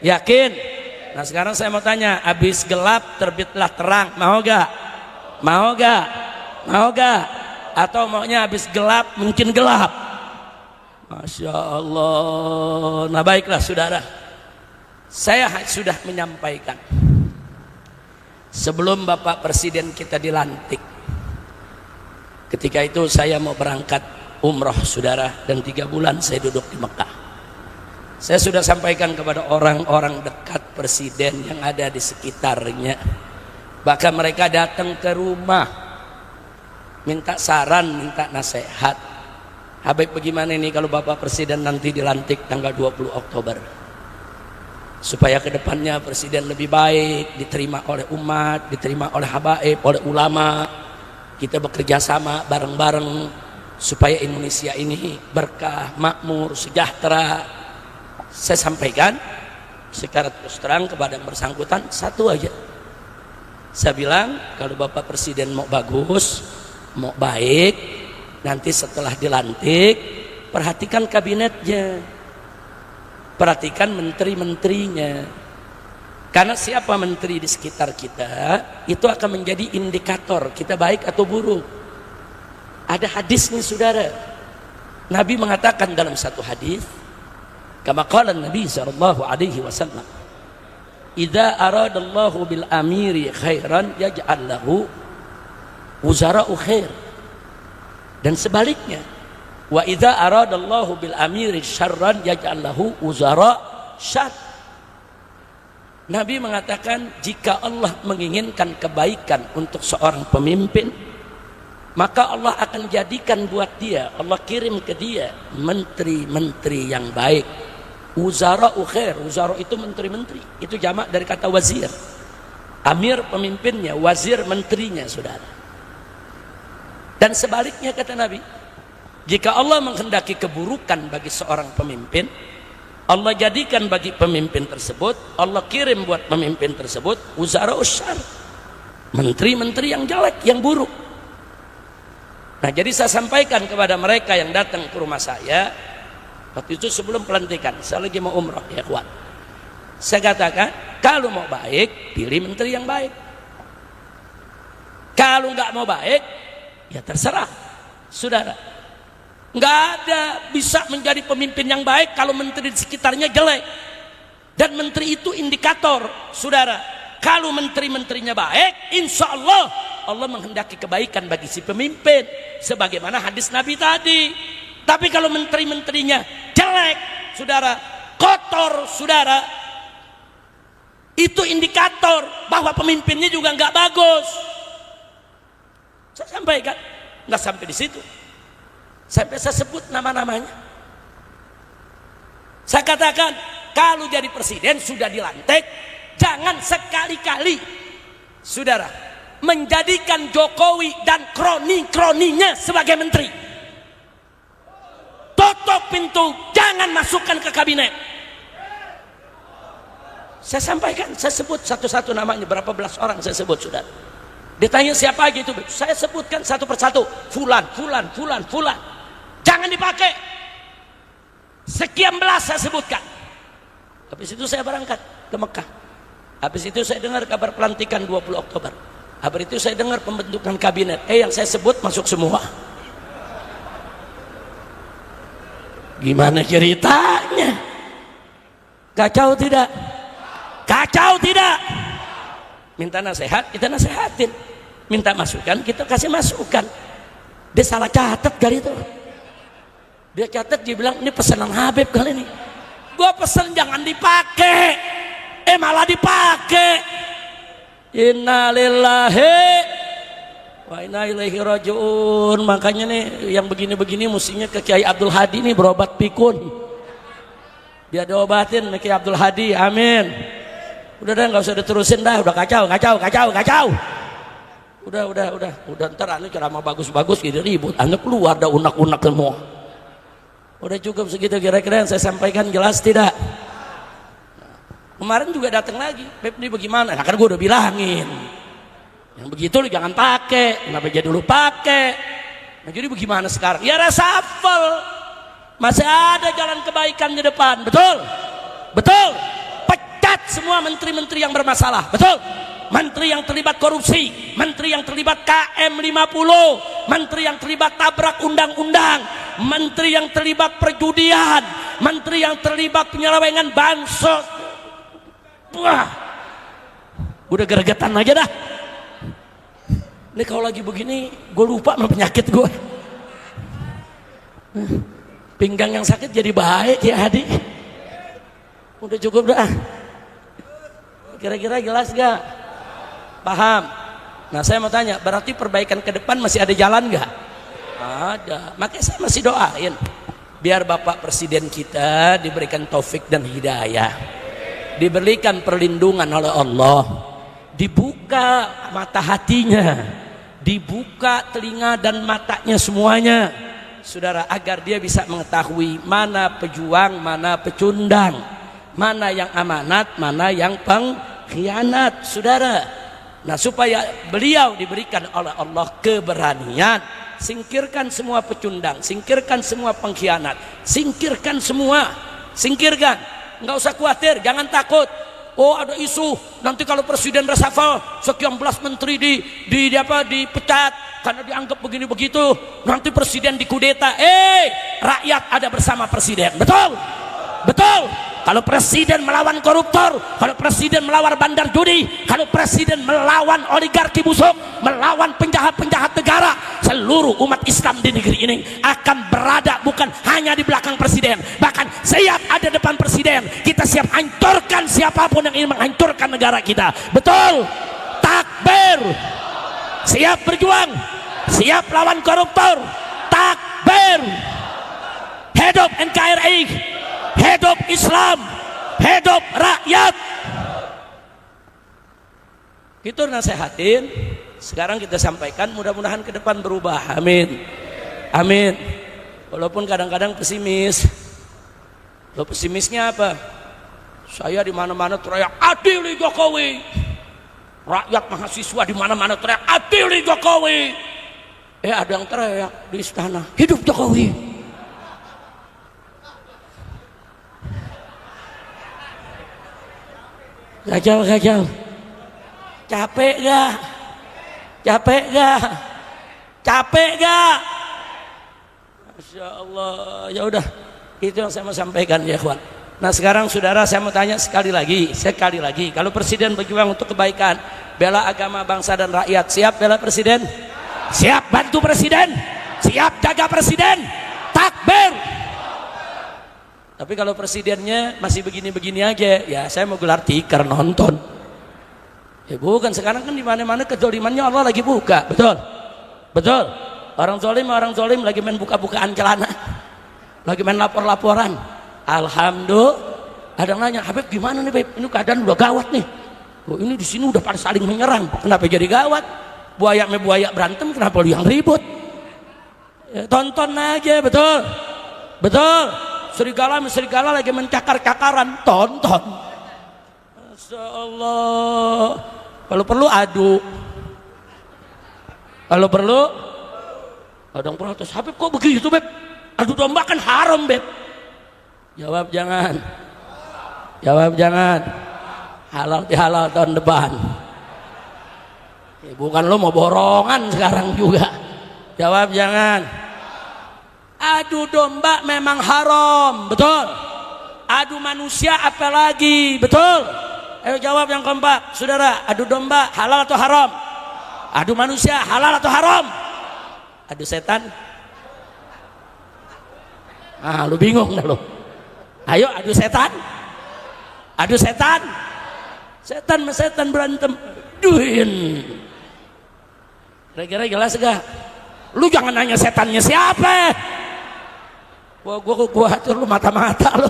Yakin? Nah sekarang saya mau tanya, habis gelap terbitlah terang, mau gak? Mau gak? Mau gak? Atau maunya habis gelap mungkin gelap? Masya Allah. Nah baiklah saudara, saya sudah menyampaikan sebelum Bapak Presiden kita dilantik. Ketika itu saya mau berangkat umroh saudara, dan 3 bulan saya duduk di Mekah. Saya sudah sampaikan kepada orang-orang dekat Presiden yang ada di sekitarnya. Bahkan mereka datang ke rumah minta saran, minta nasihat. Habib bagaimana ini kalau Bapak Presiden nanti dilantik tanggal 20 Oktober, supaya kedepannya Presiden lebih baik, diterima oleh umat, diterima oleh habaib, oleh ulama. Kita bekerja sama bareng-bareng supaya Indonesia ini berkah, makmur, sejahtera. Saya sampaikan secara terus terang kepada yang bersangkutan satu aja. Saya bilang kalau Bapak Presiden mau bagus, mau baik, nanti setelah dilantik perhatikan kabinetnya, perhatikan menteri-menterinya, karena siapa menteri di sekitar kita itu akan menjadi indikator kita baik atau buruk. Ada hadis nih saudara, Nabi mengatakan dalam satu hadis, kama qala Nabi sallallahu alaihi wasallam, idza aradallahu bil amiri khairan yaj'al lahu wuzara'u khair. Dan sebaliknya, wa idza aradallahu bil amiri syarran yaj'al lahu uzara syarr. Nabi mengatakan jika Allah menginginkan kebaikan untuk seorang pemimpin, maka Allah akan jadikan buat dia, Allah kirim ke dia menteri-menteri yang baik. Uzara khair, uzara itu menteri-menteri, itu jamak dari kata wazir. Amir pemimpinnya, wazir menterinya saudara. Dan sebaliknya kata Nabi, jika Allah menghendaki keburukan bagi seorang pemimpin, Allah jadikan bagi pemimpin tersebut, Allah kirim buat pemimpin tersebut uzara usyar, menteri-menteri yang jelek, yang buruk. Nah jadi saya sampaikan kepada mereka yang datang ke rumah saya waktu itu sebelum pelantikan, saya lagi mau umrah ya kawan. Saya katakan kalau mau baik pilih menteri yang baik, kalau nggak mau baik ya terserah saudara. Nggak ada bisa menjadi pemimpin yang baik kalau menteri di sekitarnya jelek. Dan menteri itu indikator saudara. Kalau menteri-menterinya baik, insya Allah Allah menghendaki kebaikan bagi si pemimpin, sebagaimana hadis Nabi tadi. Tapi kalau menteri-menterinya jelek saudara, kotor saudara, itu indikator bahwa pemimpinnya juga nggak bagus. Saya sampaikan, nggak sampai di situ, sampai saya sebut nama-namanya. Saya katakan kalau jadi presiden sudah dilantik, jangan sekali-kali saudara menjadikan Jokowi dan kroni-kroninya sebagai menteri. Tutup pintu, jangan masukkan ke kabinet. Saya sampaikan, saya sebut satu-satu namanya, berapa belas orang saya sebut saudara. Ditanya siapa aja itu, saya sebutkan satu persatu, fulan, fulan, fulan, fulan. Jangan dipakai. Sekian belas saya sebutkan. Habis itu saya berangkat ke Mekah. Habis itu saya dengar kabar pelantikan 20 Oktober. Habis itu saya dengar pembentukan kabinet. Yang saya sebut masuk semua. Gimana ceritanya? Kacau tidak? Kacau tidak? Minta nasihat, kita nasihatin. Minta masukan, kita kasih masukan. Dia salah catat kali itu. Dia catat, dia bilang ini pesanan Habib kali ini. Gua pesan jangan dipakai, malah dipakai. Innalillahi wa inna ilaihi rajiun. Makanya nih yang begini-begini mestinya ke Kiai Abdul Hadi nih berobat pikun. Dia diobatin ke Kiai Abdul Hadi, amin. Udah nggak usah diterusin dah, udah kacau. Udah ntar anu ceramah bagus-bagus gitu ribut, anu keluar dah unak-unak semua. Udah cukup segitu kira-kira yang saya sampaikan, jelas tidak? Kemarin juga datang lagi, Beb ini bagaimana? Nah, kan gue udah bilangin, yang begitu lu jangan pakai, kenapa jadi lu pakai? Nah jadi bagaimana sekarang? Ya reshuffle, masih ada jalan kebaikan di depan, betul? Betul? Pecat semua menteri-menteri yang bermasalah, betul? Menteri yang terlibat korupsi, menteri yang terlibat KM50, menteri yang terlibat tabrak undang-undang, menteri yang terlibat perjudian, menteri yang terlibat penyelewengan bansos. Wah, udah geregetan aja dah. Ini kalau lagi begini, gue lupa sama penyakit gue. Pinggang yang sakit jadi baik ya Hadi. Udah cukup dah. Kira-kira jelas gak? Paham? Nah saya mau tanya, berarti perbaikan ke depan masih ada jalan gak? Ada. Makanya saya masih doain biar Bapak Presiden kita diberikan taufik dan hidayah, diberikan perlindungan oleh Allah, dibuka mata hatinya, dibuka telinga dan matanya semuanya, saudara, agar dia bisa mengetahui mana pejuang, mana pecundang, mana yang amanat, mana yang pengkhianat, saudara. Nah supaya beliau diberikan oleh Allah keberanian, singkirkan semua pecundang, singkirkan semua pengkhianat, singkirkan semua, singkirkan. Nggak usah khawatir, jangan takut. Oh ada isu nanti kalau presiden reshuffle sekian belas menteri dipecat karena dianggap begini begitu, nanti presiden dikudeta. Rakyat ada bersama presiden, betul? Betul? Kalau presiden melawan koruptor, kalau presiden melawan bandar judi, kalau presiden melawan oligarki busuk, melawan penjahat-penjahat negara, seluruh umat Islam di negeri ini akan berada bukan hanya di belakang presiden, bahkan siap ada depan presiden. Kita siap hancurkan siapapun yang ingin menghancurkan negara kita. Betul? Takbir. Siap berjuang, siap lawan koruptor. Takbir. Hidup NKRI, hidup Islam, hidup rakyat. Itu nasehatin. Sekarang kita sampaikan, mudah-mudahan ke depan berubah. Amin. Amin. Walaupun kadang-kadang pesimis. Lo pesimisnya apa? Saya di mana-mana teriak adili Jokowi. Rakyat mahasiswa di mana-mana teriak adili Jokowi. Ada yang teriak di istana, hidup Jokowi. Gajal. Capek gak? Capek gak? Capek gak? Masya Allah. Ya udah, itu yang saya mau sampaikan ya kawan. Nah sekarang saudara, saya mau tanya sekali lagi. Kalau presiden berjuang untuk kebaikan, bela agama, bangsa dan rakyat, siap bela presiden? Siap bantu presiden? Siap jaga presiden? Takbir. Tapi kalau presidennya masih begini-begini aja, ya saya mau gelar tikar nonton. Ya bukan, sekarang kan di mana-mana kezalimannya Allah lagi buka, betul? Betul. Orang zolim lagi main buka-bukaan celana, lagi main lapor-laporan. Alhamdulillah. Ada yang nanya, Habib gimana nih Beb? Ini keadaan udah gawat nih. Oh, ini di sini udah pada saling menyerang. Kenapa jadi gawat? Buaya berantem, kenapa lu yang ribut? Ya, tonton aja, betul? Betul. Serigala lagi mencakar-cakaran, tonton. Masya Allah. Kalau perlu adu, kalau perlu ada yang protes, Habib kok begitu Beb? Adu domba kan haram Beb. Jawab jangan. Halal dihalal tahun depan. Bukan lo mau borongan sekarang juga. Jawab jangan. Adu domba memang haram, betul? Adu manusia apalagi, betul? Ayo jawab yang kompak, saudara. Adu domba halal atau haram? Adu manusia halal atau haram? Adu setan? Lu bingung dah lo. Ayo adu setan. Adu setan. Setan sama setan berantem. Duhin. Kira-kira jelas gak? Lu jangan nanya setannya siapa. Wah, gua atur lu mata-mata lu.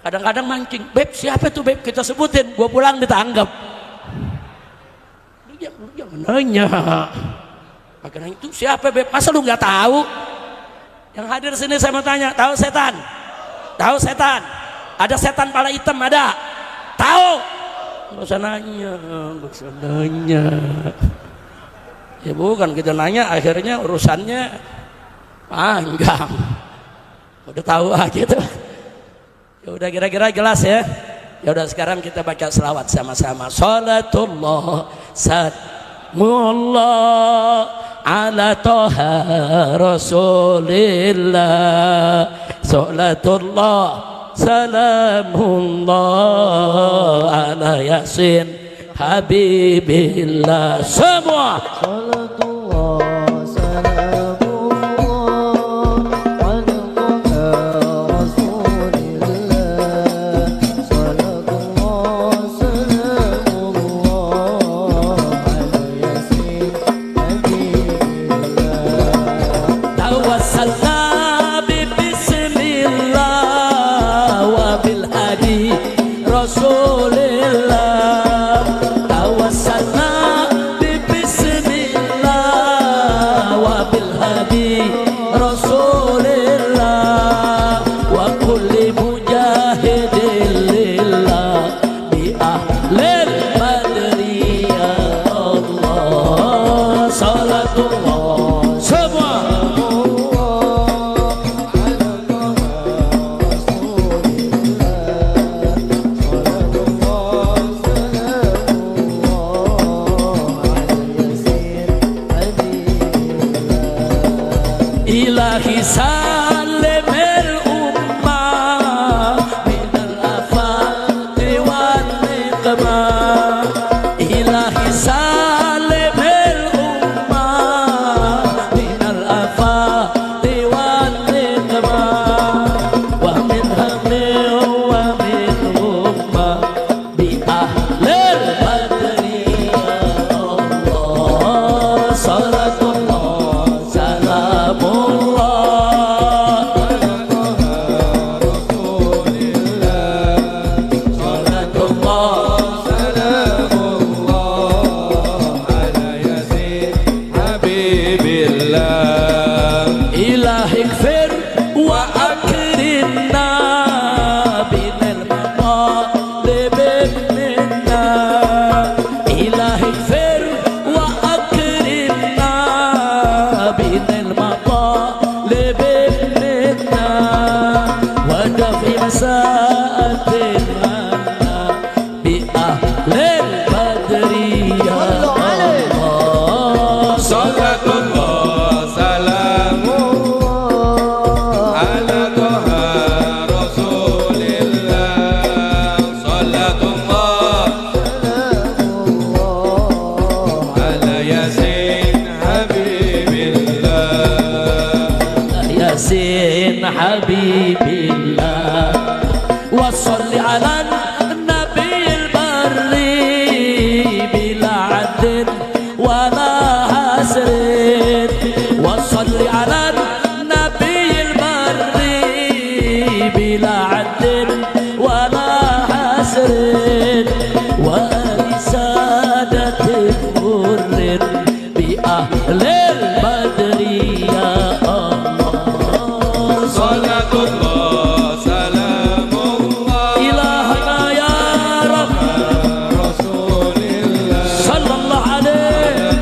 Kadang-kadang mancing, Beb siapa tuh Beb? Kita sebutin, gua pulang ditanggap. Lu jangan nanya. Makanya itu siapa Beb? Masa lu nggak tahu? Yang hadir sini saya mau tanya, tahu setan? Tahu setan? Ada setan kepala hitam ada? Tahu? Nggak usah nanya, nggak usah nanya. Ya bukan kita nanya, akhirnya urusannya panjang. Udah tahu aja tuh. Ya udah kira-kira jelas ya. Ya udah sekarang kita baca selawat sama-sama. Salatullah salamullah ala toha rasulillah. Salatullah salamullah ala yasin habibillah. Semua Salatullah salamullah ala toha rasulillah. Salatullah salamullah ala yasin habibillah. tawassalna bismillah wa bil hadi rasulillah. Tawassalna bismillah wa bil hadi rasulillah wa kulli mujahidin lillah bi ahlil badri ya Allah. Salatullah semua ilahi salimil ummah minal afati wan niqmah. Ilahi salimil ummah minal afati wan niqmah. Wa min hammin wa min ummah bi ahlil badri ya Allah. Salatullah salamullah ilahi kfir wa akrimna binal maqalib minna. Ilahi kfir wa akrimna binal maqalib minna wa dafi masaatin anna bi ahlil badri ya Allah. Salatullah salamullah ala toha rasulillah. Salatullah ala yasin habibillah. yasin habibillah wa salli ala nabiyil barri bila adin wala hasrin. Wa salli ala nabiyil barri bila adin wala hasrin. Wa ali sadatil murrin bi ahlil badri ya Allah. Salatullah salamullah ilahana ya Rabb rasulillah. sallallahu alaihi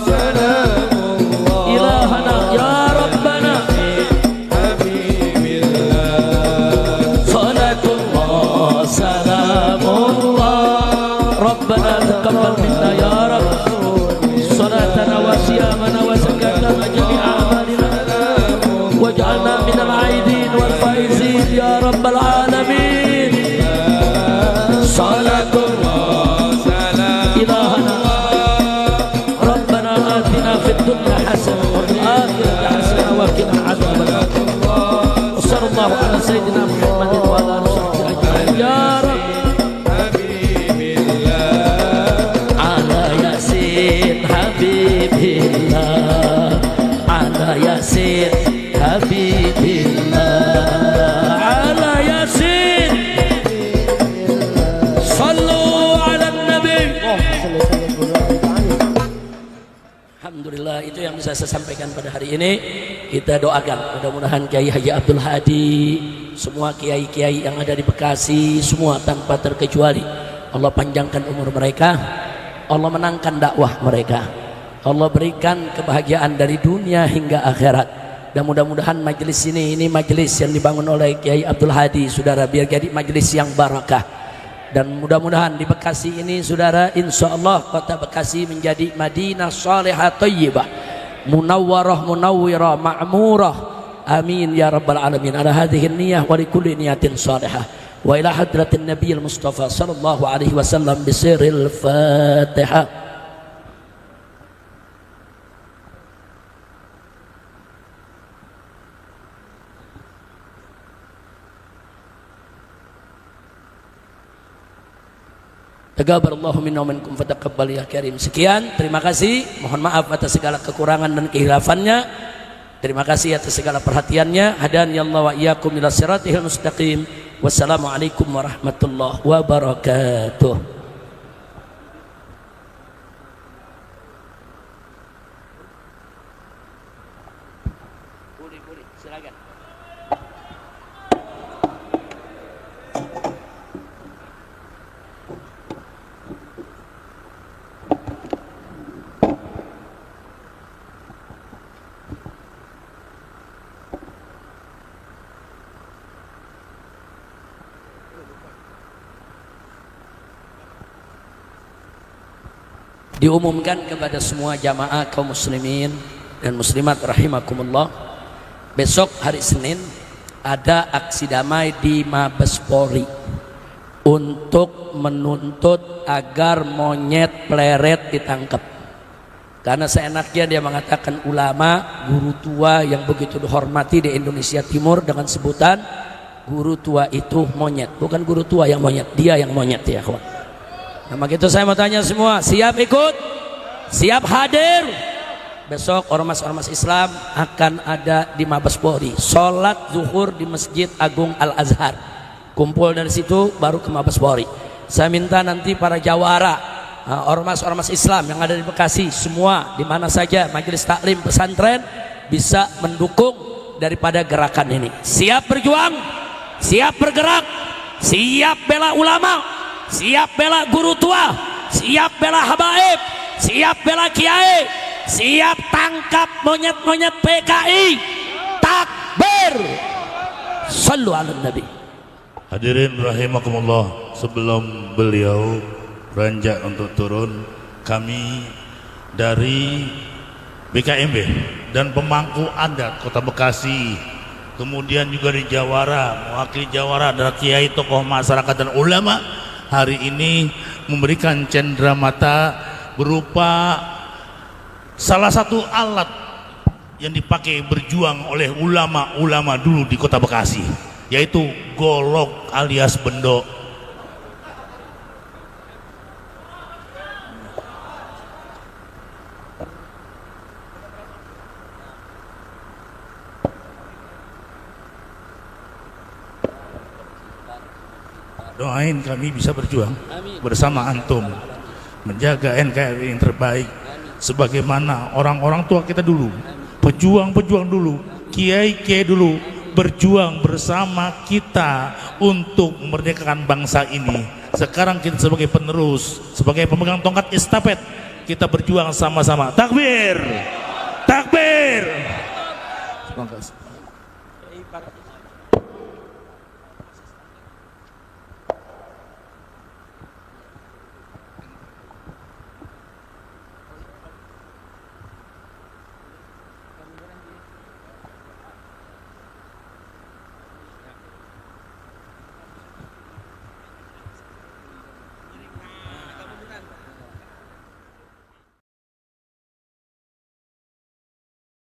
Salamullah ilahana ya Rabbana habibillah. salatullah salamullah Rabbana taqabbal minna ya Rabb salatana wa siyamana wa zakatana wa jami'a a'malina waj'alna minal aidin wal faizin ya rabbal alamin. Salatullah Salam ilahana Rabbana atina fid dunya hasanah wa fil akhirati hasanah wa qina adzabannar. Wa sallallahu ala sayyidina Muhammadin wa ala alihi wa sahbihi ya Rabb habibillah. ala yasin habibillah ala yasin habibillah ala yasin. Sallu ala nabi. Alhamdulillah, itu yang bisa saya sampaikan pada hari ini. kita doakan mudah-mudahan Kiai Haji Abdul Hadi, semua kiai-kiai yang ada di Bekasi, semua tanpa terkecuali Allah panjangkan umur mereka, Allah menangkan dakwah mereka, Allah berikan kebahagiaan dari dunia hingga akhirat. Dan mudah-mudahan majelis ini majelis yang dibangun oleh Kiai Abdul Hadi, saudara, biar jadi majelis yang barakah. Dan mudah-mudahan di Bekasi ini, saudara, insya Allah kota Bekasi menjadi Madinah salihah thayyibah, munawwarah munawwirah ma'murah, amin ya rabbal alamin. Ala hadhihi niyah wa likulli niyatin salihah. Wa ila hadratin nabiyil mustafa sallallahu alaihi wasallam bisiril fatihah. Taqabbalallahu minna wa minkum fataqabbal ya karim. Sekian, terima kasih. Mohon maaf atas segala kekurangan dan kehilafannya. Terima kasih atas segala perhatiannya. Hadani Allah wa iyyakum ila siratal mustaqim. Wassalamualaikum warahmatullahi wabarakatuh. Silakan. Diumumkan kepada semua jamaah kaum muslimin dan muslimat rahimakumullah, besok hari Senin ada aksi damai di Mabes Polri untuk menuntut agar monyet pleret ditangkap. Karena seenaknya dia mengatakan ulama, guru tua yang begitu dihormati di Indonesia Timur dengan sebutan guru tua itu monyet. Bukan guru tua yang monyet, dia yang monyet ya kawan. Nah, begitu saya mau tanya semua, siap ikut? Siap hadir? Besok ormas-ormas Islam akan ada di Mabes Polri, sholat zuhur di Masjid Agung Al-Azhar. Kumpul dari situ baru ke Mabes Polri. Saya minta nanti para jawara, ormas-ormas Islam yang ada di Bekasi, semua di mana saja majelis taklim pesantren bisa mendukung daripada gerakan ini. Siap berjuang, siap bergerak, siap bela ulama, siap bela guru tua, siap bela habaib, siap bela kiai, siap tangkap monyet-monyet PKI. Takbir, sallu ala nabi. Hadirin rahimakumullah, sebelum beliau beranjak untuk turun, kami dari BKMB dan pemangku adat Kota Bekasi, kemudian juga di Jawara, mewakili Jawara adalah kiai, tokoh masyarakat dan ulama, hari ini memberikan cenderamata berupa salah satu alat yang dipakai berjuang oleh ulama-ulama dulu di Kota Bekasi, yaitu golok alias bendok. Doain kami bisa berjuang bersama antum menjaga NKRI yang terbaik sebagaimana orang-orang tua kita dulu, pejuang-pejuang dulu, kiai-kiai dulu berjuang bersama kita untuk memerdekakan bangsa ini. Sekarang kita sebagai penerus, sebagai pemegang tongkat estafet, kita berjuang sama-sama. Takbir, takbir.